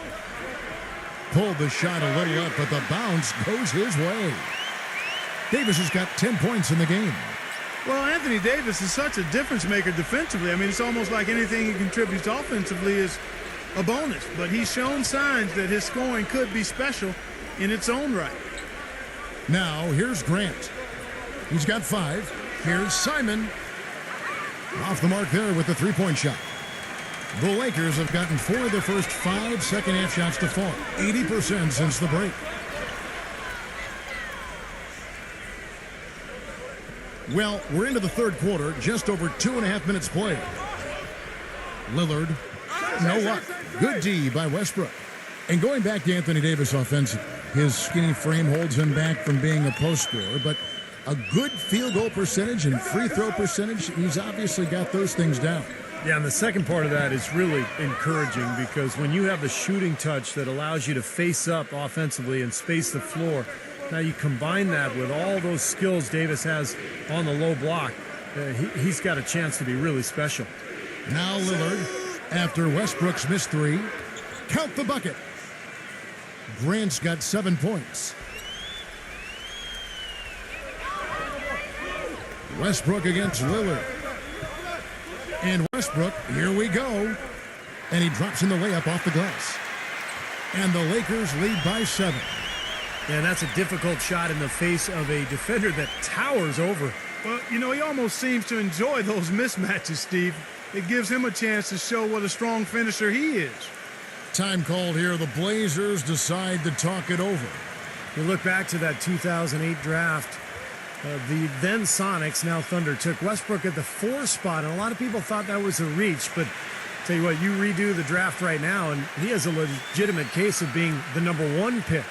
Pulled the shot a little up, but the bounce goes his way. Davis has got 10 points in the game. Well, Anthony Davis is such a difference maker defensively. I mean, it's almost like anything he contributes offensively is a bonus. But he's shown signs that his scoring could be special in its own right. Now, here's Grant. He's got 5. Here's Simon. Off the mark there with the three-point shot. The Lakers have gotten 4 of their first 5 second-half shots to fall. 80% since the break. Well, we're into the third quarter, just over 2.5 minutes played. Lillard, no luck. Good D by Westbrook. And going back to Anthony Davis offensively, his skinny frame holds him back from being a post scorer, but a good field goal percentage and free throw percentage, he's obviously got those things down. Yeah, and the second part of that is really encouraging because when you have the shooting touch that allows you to face up offensively and space the floor, now you combine that with all those skills Davis has on the low block, he's got a chance to be really special. Now Lillard, after Westbrook's missed 3, count the bucket. Grant's got 7 points. Westbrook against Lillard. And Westbrook, here we go. And he drops in the layup off the glass. And the Lakers lead by 7. And that's a difficult shot in the face of a defender that towers over. Well, you know, he almost seems to enjoy those mismatches, Steve. It gives him a chance to show what a strong finisher he is. Time called here. The Blazers decide to talk it over. You look back to that 2008 draft. The then Sonics, now Thunder, took Westbrook at the 4 spot, and a lot of people thought that was a reach, but tell you what, you redo the draft right now, and he has a legitimate case of being the number 1 pick.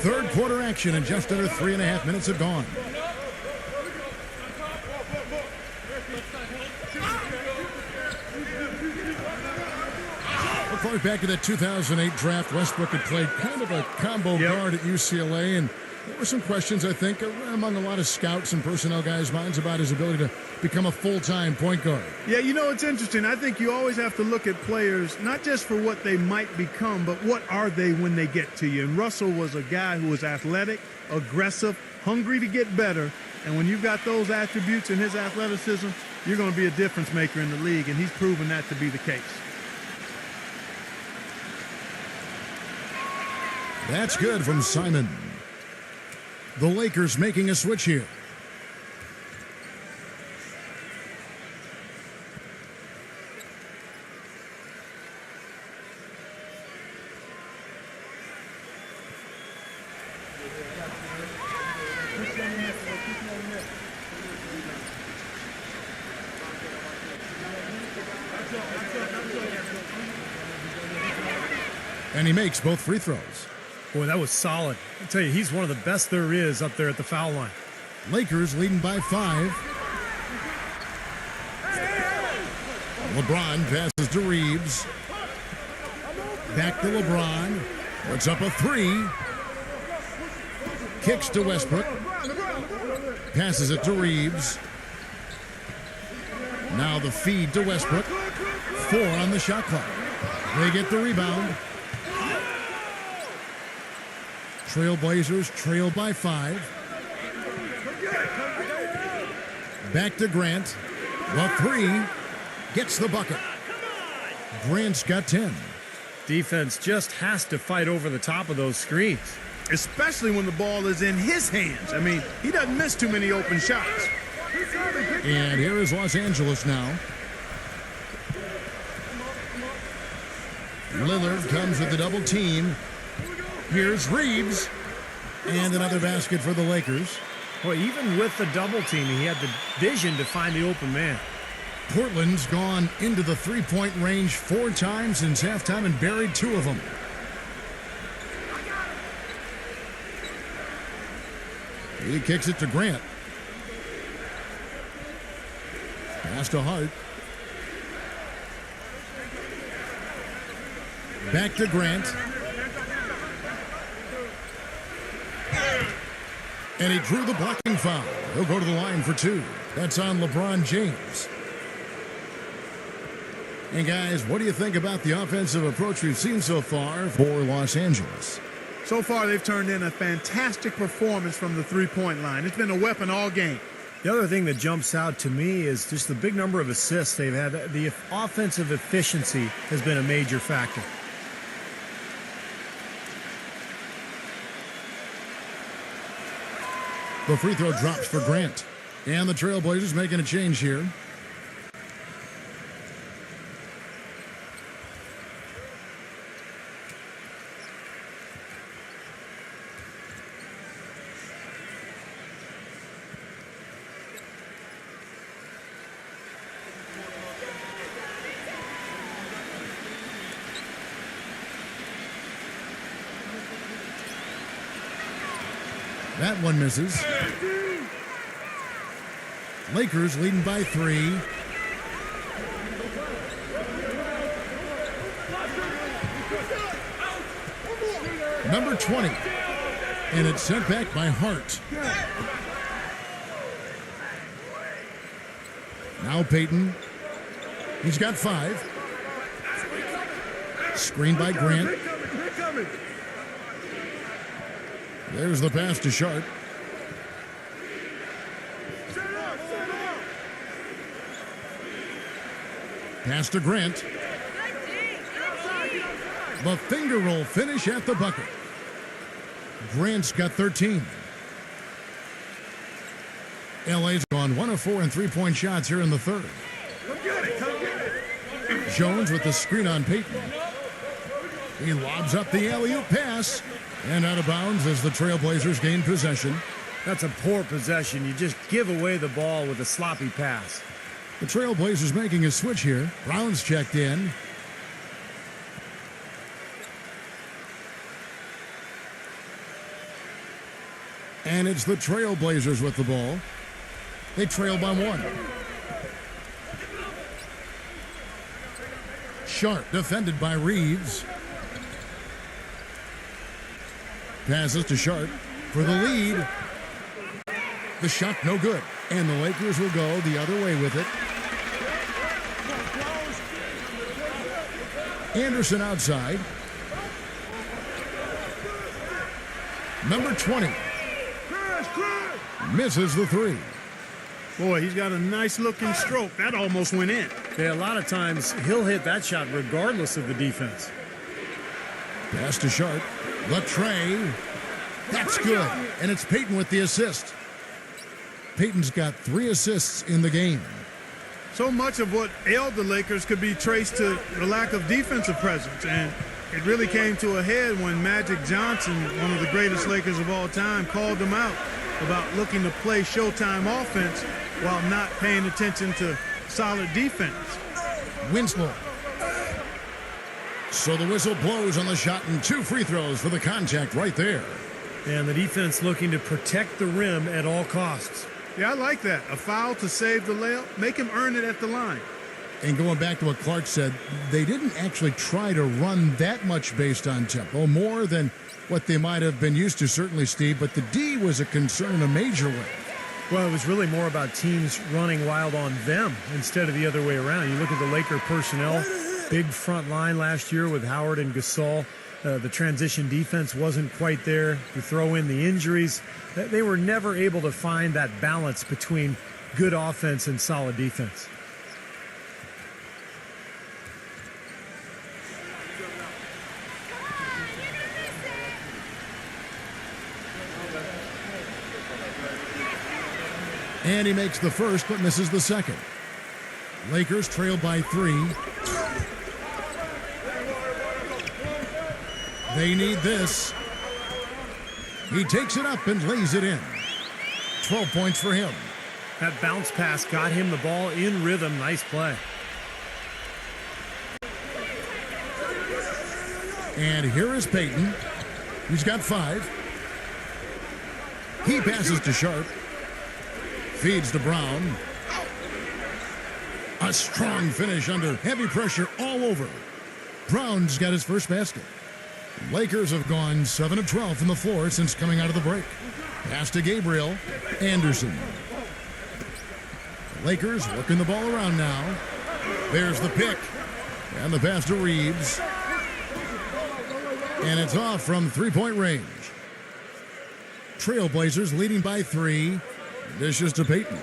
Third quarter action, and just under 3.5 minutes have gone. Look forward back to that 2008 draft. Westbrook had played kind of a combo guard at UCLA, and there were some questions, I think, among a lot of scouts and personnel guys' minds about his ability to become a full-time point guard. Yeah, you know, it's interesting. I think you always have to look at players, not just for what they might become, but what are they when they get to you. And Russell was a guy who was athletic, aggressive, hungry to get better. And when you've got those attributes in his athleticism, you're going to be a difference maker in the league, and he's proven that to be the case. That's good from Simon. The Lakers making a switch here. And he makes both free throws. Boy, that was solid. I tell you, he's one of the best there is up there at the foul line. Lakers leading by 5. LeBron passes to Reeves. Back to LeBron. Puts up a 3. Kicks to Westbrook. Passes it to Reeves. Now the feed to Westbrook. 4 on the shot clock. They get the rebound. Trailblazers trail by 5. Back to Grant. The 3 gets the bucket. Grant's got 10. Defense just has to fight over the top of those screens. Especially when the ball is in his hands. I mean, he doesn't miss too many open shots. And here is Los Angeles now. Lillard comes with the double team. Here's Reeves. And another basket for the Lakers. Well, even with the double team, he had the vision to find the open man. Portland's gone into the three-point range 4 times since halftime and buried 2 of them. He kicks it to Grant. Pass to Hart. Back to Grant. And he drew the blocking foul. He'll go to the line for 2. That's on LeBron James. And guys, what do you think about the offensive approach we've seen so far for Los Angeles? So far, they've turned in a fantastic performance from the three-point line. It's been a weapon all game. The other thing that jumps out to me is just the big number of assists they've had. The offensive efficiency has been a major factor. The free throw drops for Grant. And the Trailblazers making a change here. That one misses. Lakers leading by 3. Number 20. And it's sent back by Hart. Now Payton. He's got 5. Screen by Grant. There's the pass to Sharp. Pass to Grant. The finger roll finish at the bucket. Grant's got 13. LA's gone 1 of 4 in three-point shots here in the third. Jones with the screen on Payton. He lobs up the alley-oop pass and out of bounds as the Trailblazers gain possession. That's a poor possession. You just give away the ball with a sloppy pass. The Trailblazers making a switch here. Brown's checked in. And it's the Trailblazers with the ball. They trail by 1. Sharp defended by Reeves. Passes to Sharp for the lead. The shot no good. And the Lakers will go the other way with it. Anderson outside. Number 20. Misses the 3. Boy, he's got a nice looking stroke. That almost went in. Yeah, a lot of times he'll hit that shot regardless of the defense. Pass to Sharp. The tray. That's good. And it's Payton with the assist. Payton's got 3 assists in the game. So much of what ailed the Lakers could be traced to the lack of defensive presence. And it really came to a head when Magic Johnson, one of the greatest Lakers of all time, called them out about looking to play Showtime offense while not paying attention to solid defense. Winslow. So the whistle blows on the shot and 2 free throws for the contact right there. And the defense looking to protect the rim at all costs. Yeah, I like that. A foul to save the layup. Make him earn it at the line. And going back to what Clark said, they didn't actually try to run that much based on tempo, more than what they might have been used to, certainly, Steve, but the D was a concern in a major way. Well, it was really more about teams running wild on them instead of the other way around. You look at the Laker personnel, big front line last year with Howard and Gasol. The transition defense wasn't quite there. You throw in the injuries. They were never able to find that balance between good offense and solid defense. And he makes the first but misses the second. Lakers trail by 3. They need this. He takes it up and lays it in. 12 points for him. That bounce pass got him the ball in rhythm. Nice play. And here is Payton. He's got 5. He passes to Sharp. Feeds to Brown. A strong finish under heavy pressure all over. Brown's got his first basket. Lakers have gone 7 of 12 from the floor since coming out of the break. Pass to Gabriel. Anderson. The Lakers working the ball around now. There's the pick. And the pass to Reeves. And it's off from three-point range. Trailblazers leading by 3. Dishes to Payton.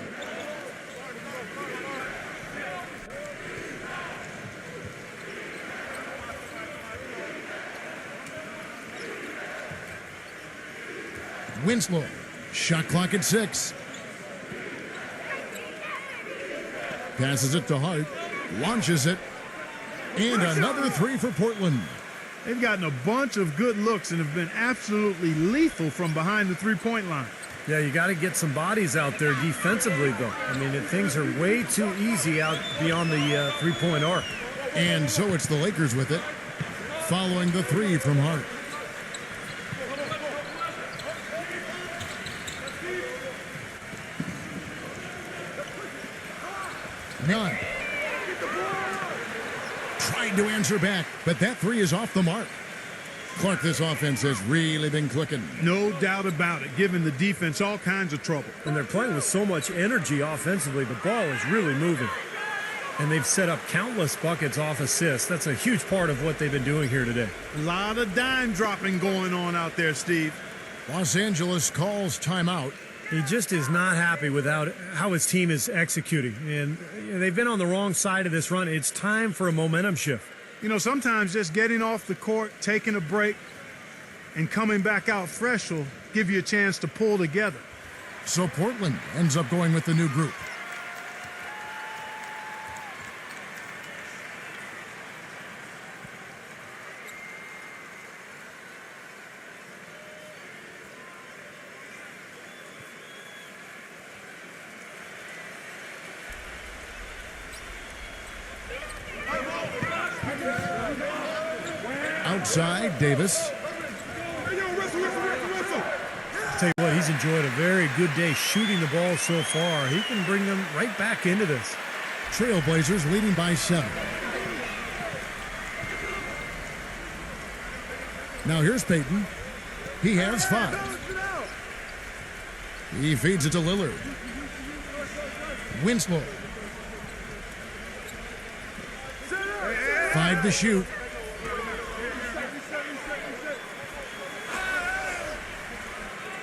Winslow. Shot clock at 6. Passes it to Hart. Launches it. And another 3 for Portland. They've gotten a bunch of good looks and have been absolutely lethal from behind the three-point line. Yeah, you got to get some bodies out there defensively, though. I mean, things are way too easy out beyond the three-point arc. And so it's the Lakers with it, following the 3 from Hart. None. Tried to answer back, but that 3 is off the mark. Clark, this offense has really been clicking. No doubt about it, giving the defense all kinds of trouble. And they're playing with so much energy offensively. The ball is really moving. And they've set up countless buckets off assists. That's a huge part of what they've been doing here today. A lot of dime dropping going on out there, Steve. Los Angeles calls timeout. He just is not happy with how his team is executing. And they've been on the wrong side of this run. It's time for a momentum shift. You know, sometimes just getting off the court, taking a break, and coming back out fresh will give you a chance to pull together. So Portland ends up going with the new group. Outside, Davis. I'll tell you what, he's enjoyed a very good day shooting the ball so far. He can bring them right back into this. Trailblazers leading by 7. Now here's Payton. He has 5. He feeds it to Lillard. Winslow. 5 to shoot.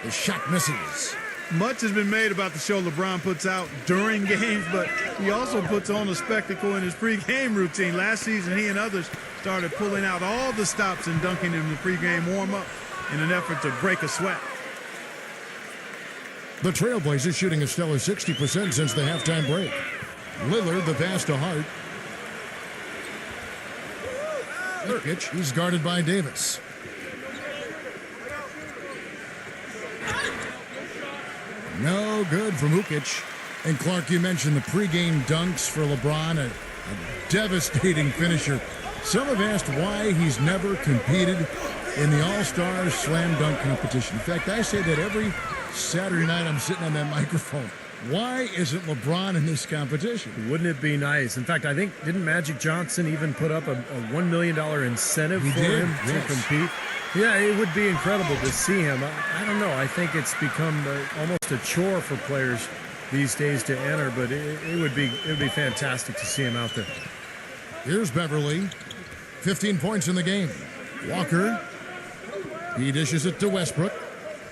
The shot misses. Much has been made about the show LeBron puts out during games, but he also puts on a spectacle in his pregame routine. Last season, he and others started pulling out all the stops and dunking in the pregame warm-up in an effort to break a sweat. The Trailblazers shooting a stellar 60% since the halftime break. Lillard, the pass to Hart. Nurkic, he's guarded by Davis. No good from Ukic. And Clark, you mentioned the pregame dunks for LeBron, a devastating finisher. Some have asked why he's never competed in the All-Star Slam Dunk competition. In fact, I say that every Saturday night I'm sitting on that microphone. Why isn't LeBron in this competition? Wouldn't it be nice? In fact, I think, didn't Magic Johnson even put up a $1 million incentive for him to compete? Yeah, it would be incredible to see him. I don't know. I think it's become almost a chore for players these days to enter, but it would be fantastic to see him out there. Here's Beverly. 15 points in the game. Walker. He dishes it to Westbrook.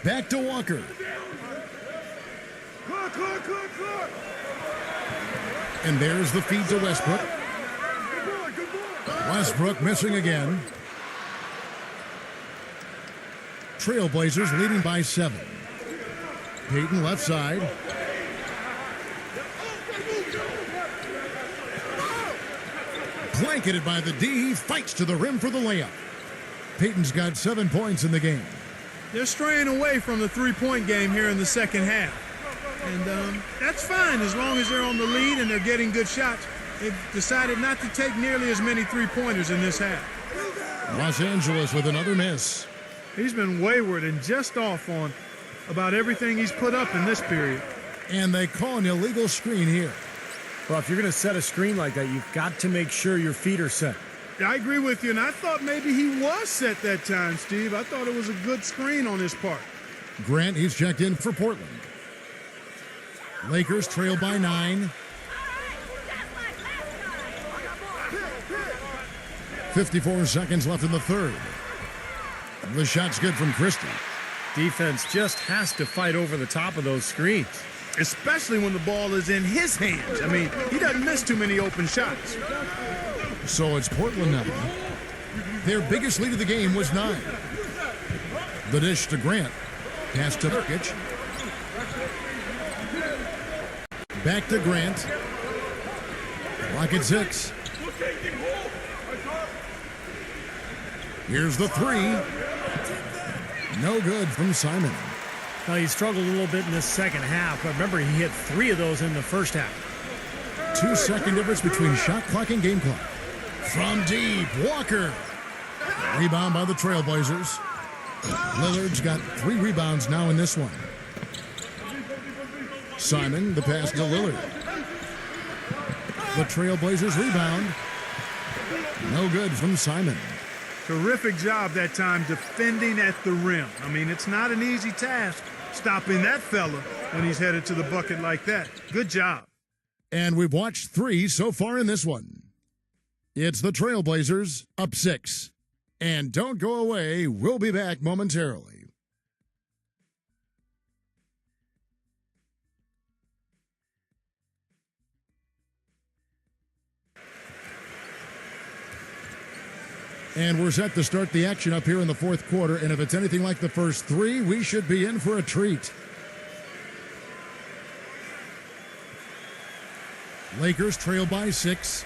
Back to Walker. And there's the feed to Westbrook. Westbrook missing again. Trailblazers leading by 7. Payton left side. Blanketed by the D. He fights to the rim for the layup. Payton's got 7 points in the game. They're straying away from the three-point game here in the second half. And that's fine as long as they're on the lead and they're getting good shots. They've decided not to take nearly as many three-pointers in this half. Los Angeles with another miss. He's been wayward and just off on about everything he's put up in this period. And they call an illegal screen here. Well, if you're going to set a screen like that, you've got to make sure your feet are set. I agree with you, and I thought maybe he was set that time, Steve. I thought it was a good screen on his part. Grant, he's checked in for Portland. Lakers trail by 9. 54 seconds left in the third. The shot's good from Christie. Defense just has to fight over the top of those screens. Especially when the ball is in his hands. I mean, he doesn't miss too many open shots. So it's Portland now. Their biggest lead of the game was 9. The dish to Grant. Pass to Nurkic. Back to Grant. Clock at 6. Here's the 3. No good from Simon. Now, he struggled a little bit in this second half, but remember, he hit 3 of those in the first half. 2-second difference between shot clock and game clock. From deep, Walker. Rebound by the Trailblazers. Lillard's got 3 rebounds now in this one. Simon, the pass to Lillard. The Trailblazers rebound. No good from Simon. Terrific job that time defending at the rim. I mean, it's not an easy task stopping that fella when he's headed to the bucket like that. Good job. And we've watched 3 so far in this one. It's the Trailblazers up 6. And don't go away. We'll be back momentarily. And we're set to start the action up here in the fourth quarter. And if it's anything like the first 3, we should be in for a treat. Lakers trail by 6.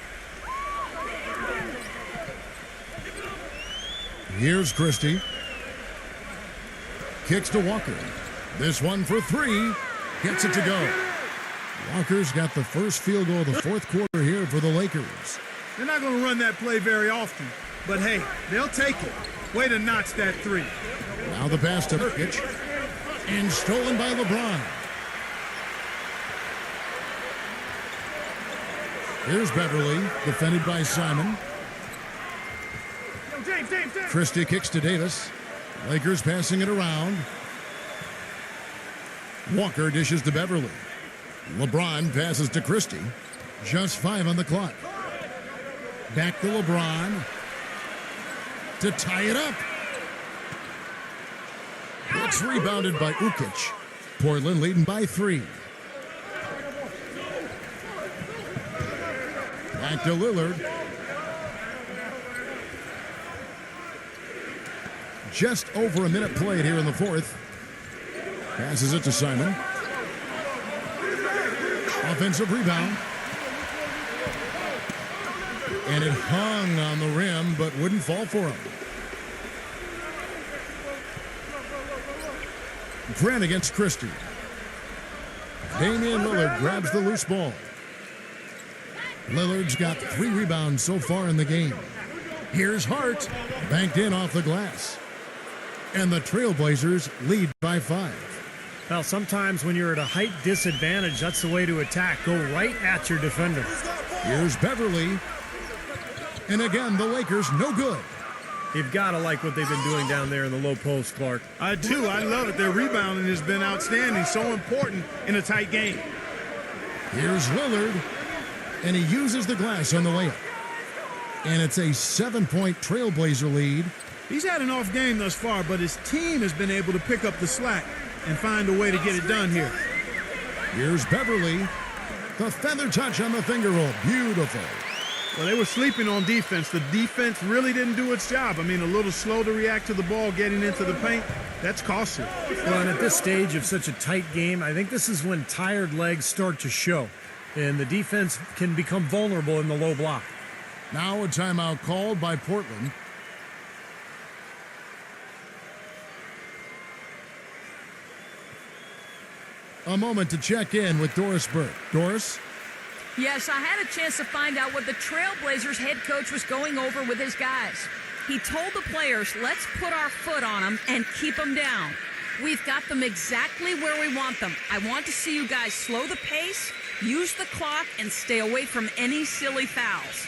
Here's Christie. Kicks to Walker. This one for 3. Gets it to go. Walker's got the first field goal of the fourth quarter here for the Lakers. They're not going to run that play very often. But, hey, they'll take it. Way to notch that 3. Now the pass to Nurkic. And stolen by LeBron. Here's Beverly, defended by Simon. Christie kicks to Davis. Lakers passing it around. Walker dishes to Beverly. LeBron passes to Christie. Just 5 on the clock. Back to LeBron to tie it up. It's rebounded by Ukic. Portland leading by 3. Back to Lillard. Just over a minute played here in the fourth. Passes it to Simon. Offensive rebound. And it hung on the rim, but wouldn't fall for him. Grant against Christie. Damian Lillard grabs the loose ball. Lillard's got 3 rebounds so far in the game. Here's Hart. Banked in off the glass. And the Trailblazers lead by 5. Well, sometimes when you're at a height disadvantage, that's the way to attack. Go right at your defender. Here's Beverly. And again, the Lakers no good. You've got to like what they've been doing down there in the low post, Clark. I do. I love it. Their rebounding has been outstanding. So important in a tight game. Here's Lillard. And he uses the glass on the layup. And it's a 7-point Trailblazer lead. He's had an off game thus far, but his team has been able to pick up the slack and find a way to get it done here. Here's Beverly. The feather touch on the finger roll. Beautiful. Well, they were sleeping on defense. The defense really didn't do its job. I mean, a little slow to react to the ball getting into the paint. That's costly. Well, and at this stage of such a tight game, I think this is when tired legs start to show. And the defense can become vulnerable in the low block. Now a timeout called by Portland. A moment to check in with Doris Burke. Doris? Yes, I had a chance to find out what the Trailblazers head coach was going over with his guys. He told the players, let's put our foot on them and keep them down. We've got them exactly where we want them. I want to see you guys slow the pace, use the clock, and stay away from any silly fouls.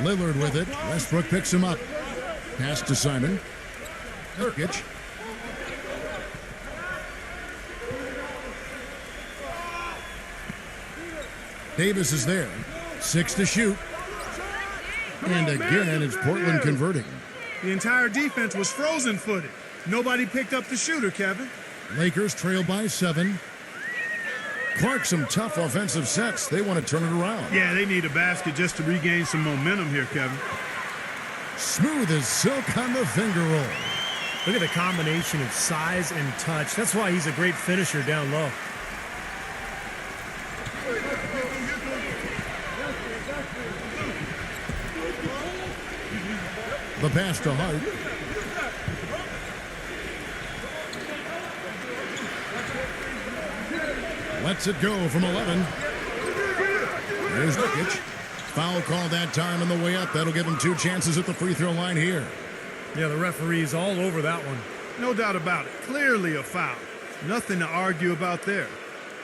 Lillard with it. Westbrook picks him up. Pass to Simon. Nurkic. Davis is there. 6 to shoot. And again, it's Portland converting. The entire defense was frozen-footed. Nobody picked up the shooter, Kevin. Lakers trail by 7. Clark, some tough offensive sets. They want to turn it around. Yeah, they need a basket just to regain some momentum here, Kevin. Smooth as silk on the finger roll. Look at the combination of size and touch. That's why he's a great finisher down low. The pass to Hart. Lets it go from 11. Here's Nurkic. Foul call that time on the way up. That'll give him 2 chances at the free throw line here. Yeah, the referee's all over that one. No doubt about it. Clearly a foul. Nothing to argue about there.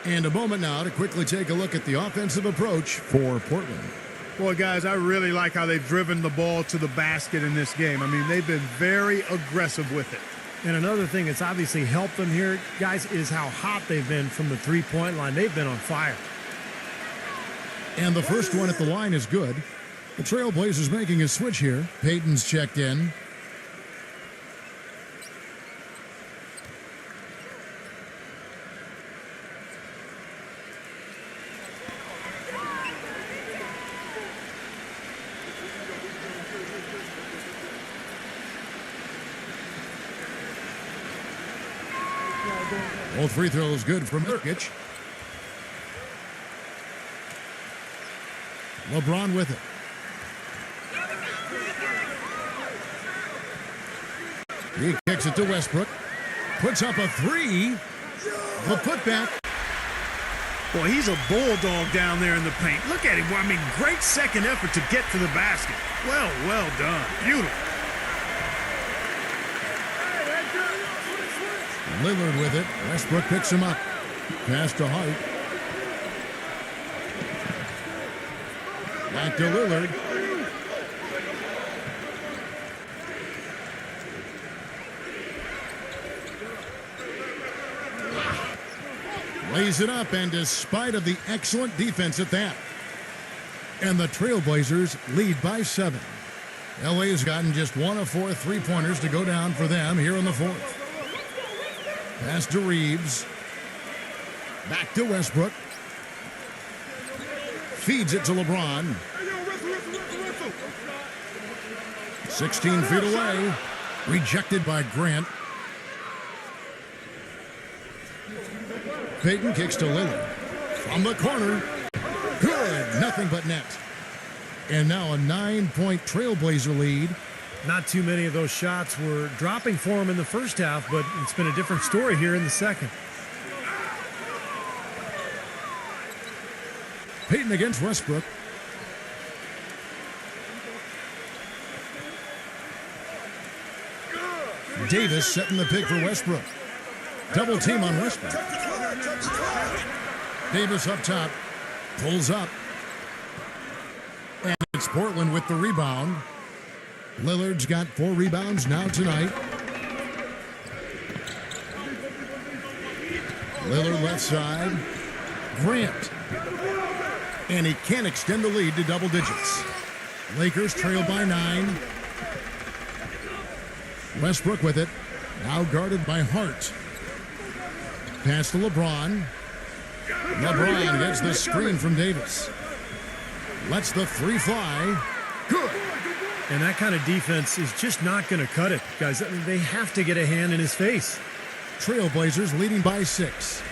And a moment now to quickly take a look at the offensive approach for Portland. Boy, guys, I really like how they've driven the ball to the basket in this game. I mean, they've been very aggressive with it. And another thing that's obviously helped them here, guys, is how hot they've been from the three-point line. They've been on fire. And the first one at the line is good. The Trailblazers making a switch here. Payton's checked in. Both free throws good from Nurkic. LeBron with it. He kicks it to Westbrook. Puts up a three. The putback. Boy, he's a bulldog down there in the paint. Look at him. I mean, great second effort to get to the basket. Well done. Beautiful. Lillard with it. Westbrook picks him up. Pass to Hart. Back to Lillard. Lays it up, and despite of the excellent defense at that. And the Trailblazers lead by 7. LA has gotten just 1 of 4 3-pointers to go down for them here in the fourth. Pass to Reeves. Back to Westbrook. Feeds it to LeBron. 16 feet away. Rejected by Grant. Payton kicks to Lillard. From the corner. Good. Nothing but net. And now a 9-point Trailblazer lead. Not too many of those shots were dropping for him in the first half, but it's been a different story here in the second. Payton against Westbrook. Davis setting the pick for Westbrook. Double team on Westbrook. Davis up top. Pulls up. And it's Portland with the rebound. Lillard's got 4 rebounds now tonight. Lillard left side. Grant. And he can't extend the lead to double digits. Lakers trail by 9. Westbrook with it. Now guarded by Hart. Pass to LeBron. LeBron gets the screen from Davis. Lets the 3 fly. Good. And that kind of defense is just not going to cut it, guys. I mean, they have to get a hand in his face. Trailblazers leading by 6.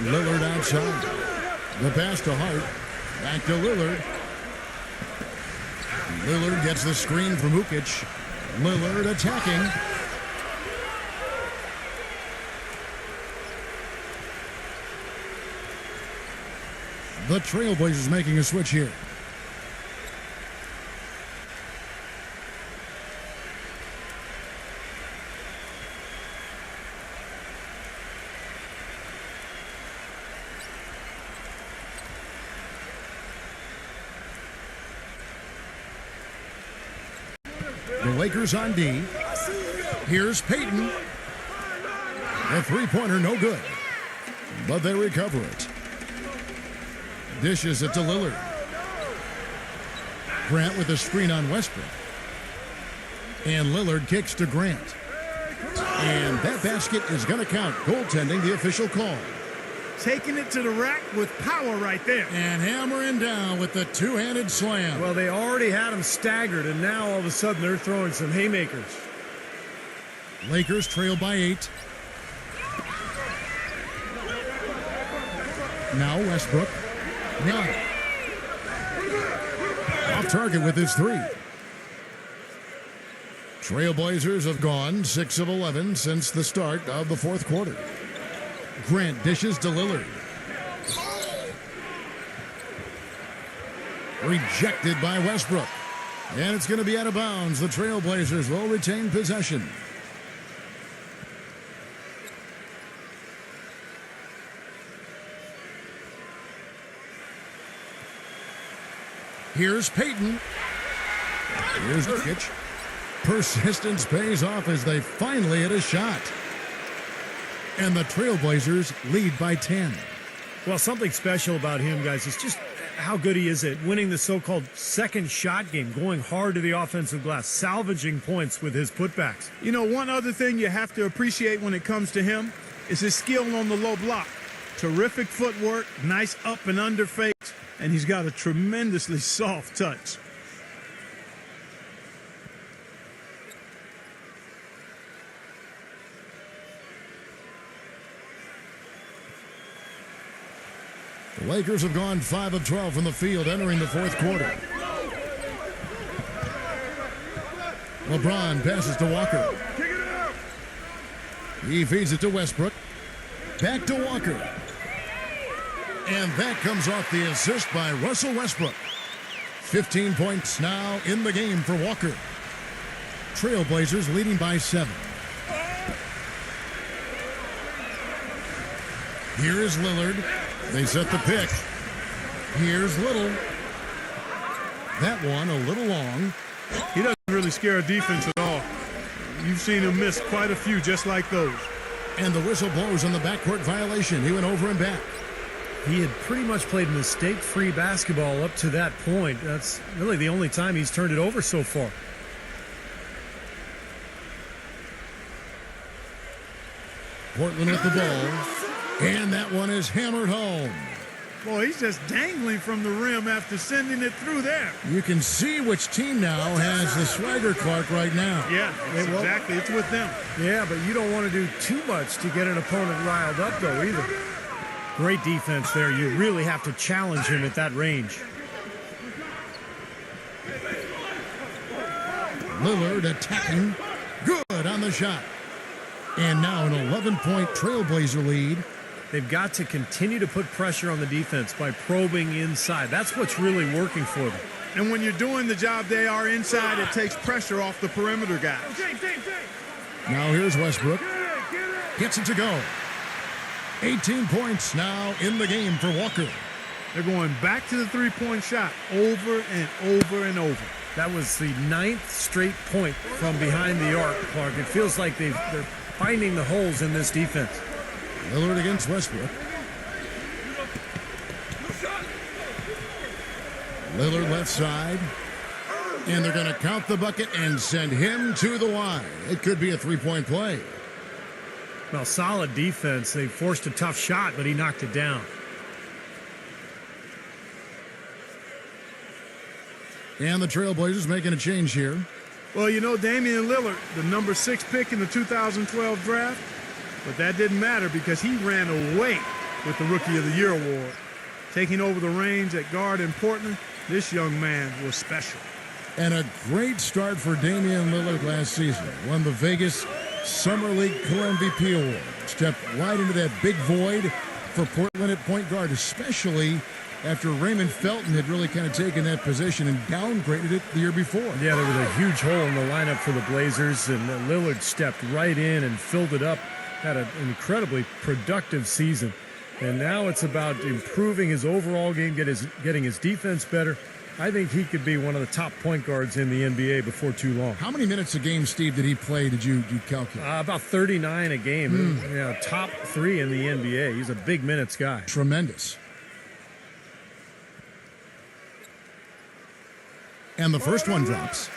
Lillard outside. The pass to Hart. Back to Lillard. Lillard gets the screen from Ukic. Lillard attacking. The Trailblazers making a switch here. The Lakers on D. Here's Payton. A 3-pointer, no good. But they recover it. Dishes it to Lillard. Grant with a screen on Westbrook. And Lillard kicks to Grant. And that basket is going to count. Goaltending, the official call. Taking it to the rack with power right there. And hammering down with the two-handed slam. Well, they already had him staggered, and now all of a sudden they're throwing some haymakers. Lakers trail by 8. Now Westbrook. 9. Off target with his 3. Trailblazers have gone 6 of 11 since the start of the fourth quarter. Grant dishes to Lillard. Rejected by Westbrook. And it's going to be out of bounds. The Trailblazers will retain possession. Here's Peyton. Here's Jokic. Persistence pays off as they finally hit a shot. And the Trailblazers lead by 10. Well, something special about him, guys, is just how good he is at winning the so-called second shot game, going hard to the offensive glass, salvaging points with his putbacks. You know, one other thing you have to appreciate when it comes to him is his skill on the low block. Terrific footwork, nice up and under fakes, and he's got a tremendously soft touch. The Lakers have gone 5 of 12 from the field entering the fourth quarter. LeBron passes to Walker. He feeds it to Westbrook. Back to Walker. And that comes off the assist by Russell Westbrook. 15 points now in the game for Walker. Trailblazers leading by 7. Here is Lillard. They set the pick. Here's Little. That one a little long. He doesn't really scare a defense at all. You've seen him miss quite a few just like those. And the whistle blows on the backcourt violation. He went over and back. He had pretty much played mistake-free basketball up to that point. That's really the only time he's turned it over so far. Portland with the ball. And that one is hammered home. Boy, he's just dangling from the rim after sending it through there. You can see which team now has the swagger, Clark, right now. Yeah, exactly. It's with them. Yeah, but you don't want to do too much to get an opponent riled up, though, either. Great defense there. You really have to challenge him at that range. Lillard attacking. Good on the shot. And now an 11-point Trailblazer lead. They've got to continue to put pressure on the defense by probing inside. That's what's really working for them. And when you're doing the job they are inside, it takes pressure off the perimeter guys. Now here's Westbrook. Gets it to go. 18 points now in the game for Walker. They're going back to the three-point shot over and over and over. That was the 9th straight point from behind the arc, Clark. It feels like they're finding the holes in this defense. Lillard against Westbrook. Lillard left side. And they're going to count the bucket and send him to the line. It could be a three-point play. Well, solid defense. They forced a tough shot, but he knocked it down. And the Trailblazers making a change here. Well, you know, Damian Lillard, the number 6 pick in the 2012 draft, but that didn't matter because he ran away with the Rookie of the Year award. Taking over the reins at guard in Portland, this young man was special. And a great start for Damian Lillard last season. Won the Vegas Summer League co-MVP award. Stepped right into that big void for Portland at point guard, especially after Raymond Felton had really kind of taken that position and downgraded it the year before. Yeah, there was a huge hole in the lineup for the Blazers, and Lillard stepped right in and filled it up. Had an incredibly productive season. And now it's about improving his overall game, getting his defense better. I think he could be one of the top point guards in the NBA before too long. How many minutes a game, Steve, did he play, did you calculate? About 39 a game. Yeah, top 3 in the NBA. He's a big minutes guy. Tremendous. And the first one drops.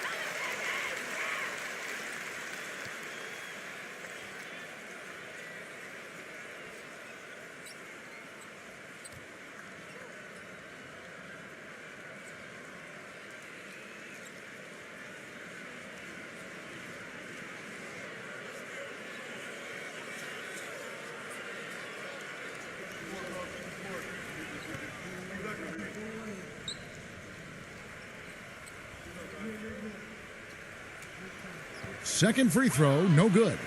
Second free throw, no good.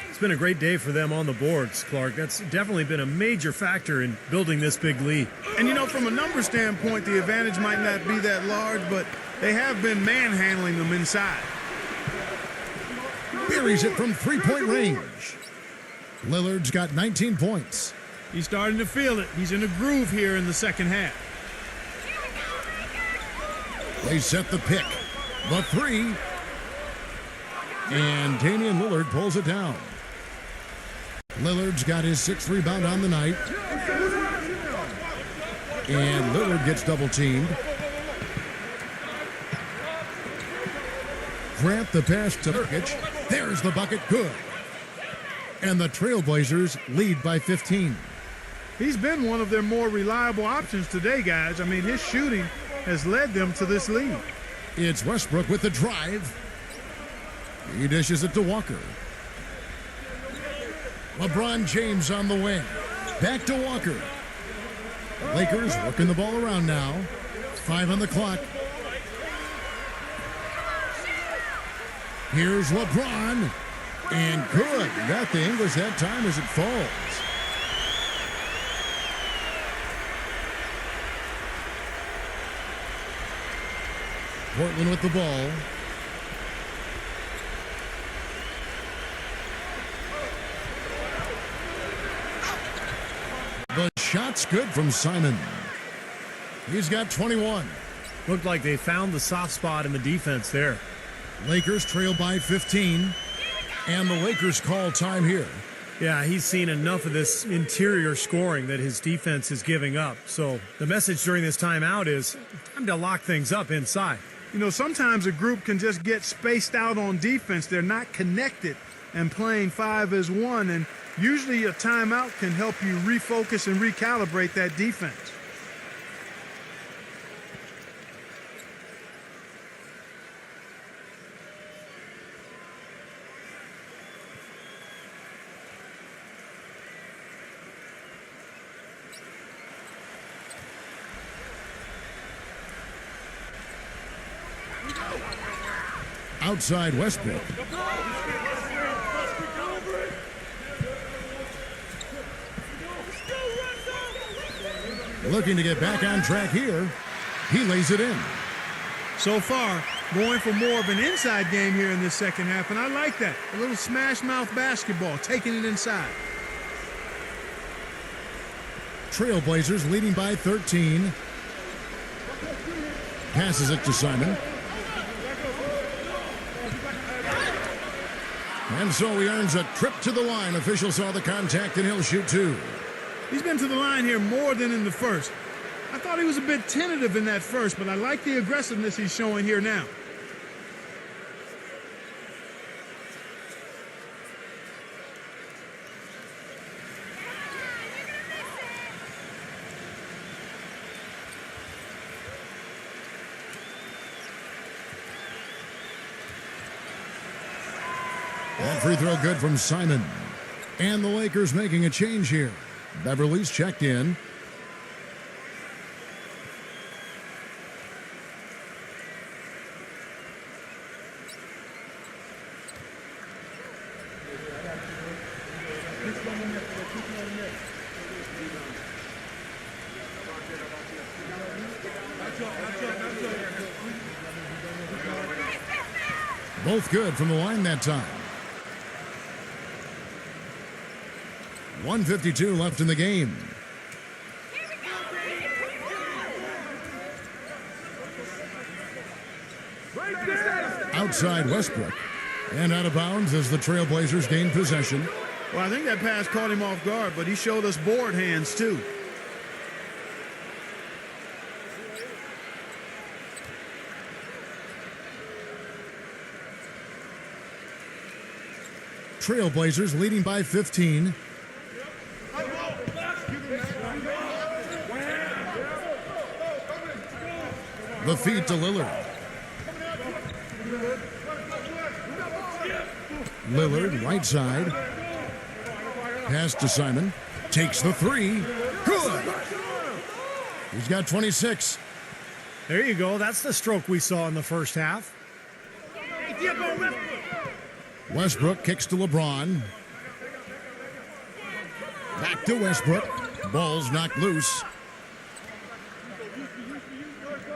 It's been a great day for them on the boards, Clark. That's definitely been a major factor in building this big lead. And, you know, from a number standpoint, the advantage might not be that large, but they have been manhandling them inside. Buries it from three-point range. Lillard's got 19 points. He's starting to feel it. He's in a groove here in the second half. They set the pick. The three. And Damian Lillard pulls it down. Lillard's got his sixth rebound on the night. And Lillard gets double teamed. Grant the pass to Nurkic. There's the bucket. Good. And the Trailblazers lead by 15. He's been one of their more reliable options today, guys. I mean, his shooting has led them to this lead. It's Westbrook with the drive. He dishes it to Walker. LeBron James on the wing. Back to Walker. The Lakers working the ball around now. 5 on the clock. Here's LeBron. And good. Got the English that time as it falls. Portland with the ball. The shot's good from Simon. He's got 21. Looked like they found the soft spot in the defense there. Lakers trail by 15. And the Lakers call time here. Yeah, he's seen enough of this interior scoring that his defense is giving up. So the message during this timeout is time to lock things up inside. You know, sometimes a group can just get spaced out on defense. They're not connected and playing 5 as 1. And usually a timeout can help you refocus and recalibrate that defense. Outside Westbrook. Looking to get back on track here. He lays it in. So far, going for more of an inside game here in this second half, and I like that. A little smash mouth basketball, taking it inside. Trailblazers leading by 13. Passes it to Simon. And so he earns a trip to the line. Official saw the contact and he'll shoot 2. He's been to the line here more than in the first. I thought he was a bit tentative in that first, but I like the aggressiveness he's showing here now. That free throw good from Simon. And the Lakers making a change here. Beverly's checked in. Both good from the line that time. 1:52 left in the game. Outside Westbrook. And out of bounds as the Trailblazers gain possession. Well, I think that pass caught him off guard, but he showed us board hands too. Trailblazers leading by 15. The feed to Lillard. Lillard, right side. Pass to Simon. Takes the 3. Good. He's got 26. There you go. That's the stroke we saw in the first half. Westbrook kicks to LeBron. Back to Westbrook. Ball's knocked loose.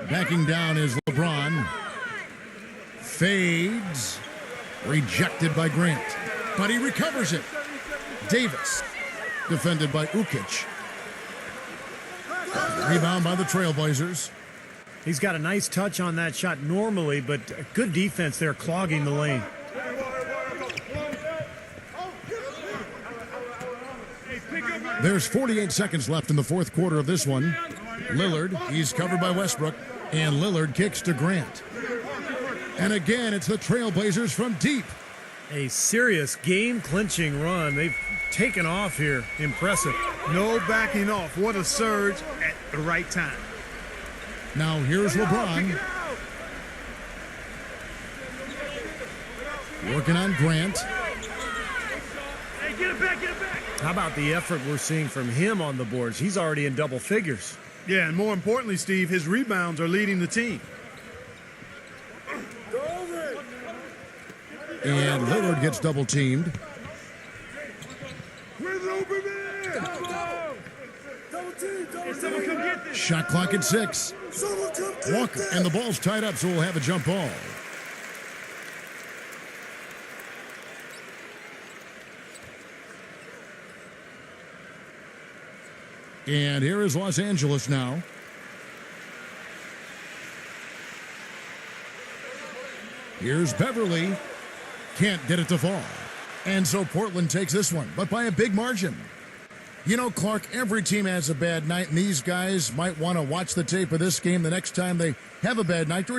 Backing down is LeBron. Fades. Rejected by Grant. But he recovers it. Davis. Defended by Ukic. Rebound by the Trailblazers. He's got a nice touch on that shot normally, but good defense there clogging the lane. There's 48 seconds left in the fourth quarter of this one. Lillard, he's covered by Westbrook, and Lillard kicks to Grant. And again, it's the Trailblazers from deep. A serious game-clinching run. They've taken off here. Impressive. No backing off. What a surge at the right time. Now here's LeBron. Working on Grant. Hey, get it back, get it back. How about the effort we're seeing from him on the boards? He's already in double figures. Yeah, and more importantly, Steve, his rebounds are leading the team. And Lillard gets double teamed. Shot clock at 6. Walker, and the ball's tied up, so we'll have a jump ball. And here is Los Angeles now. Here's Beverly. Can't get it to fall. And so Portland takes this one, but by a big margin. You know, Clark, every team has a bad night, and these guys might want to watch the tape of this game the next time they have a bad night to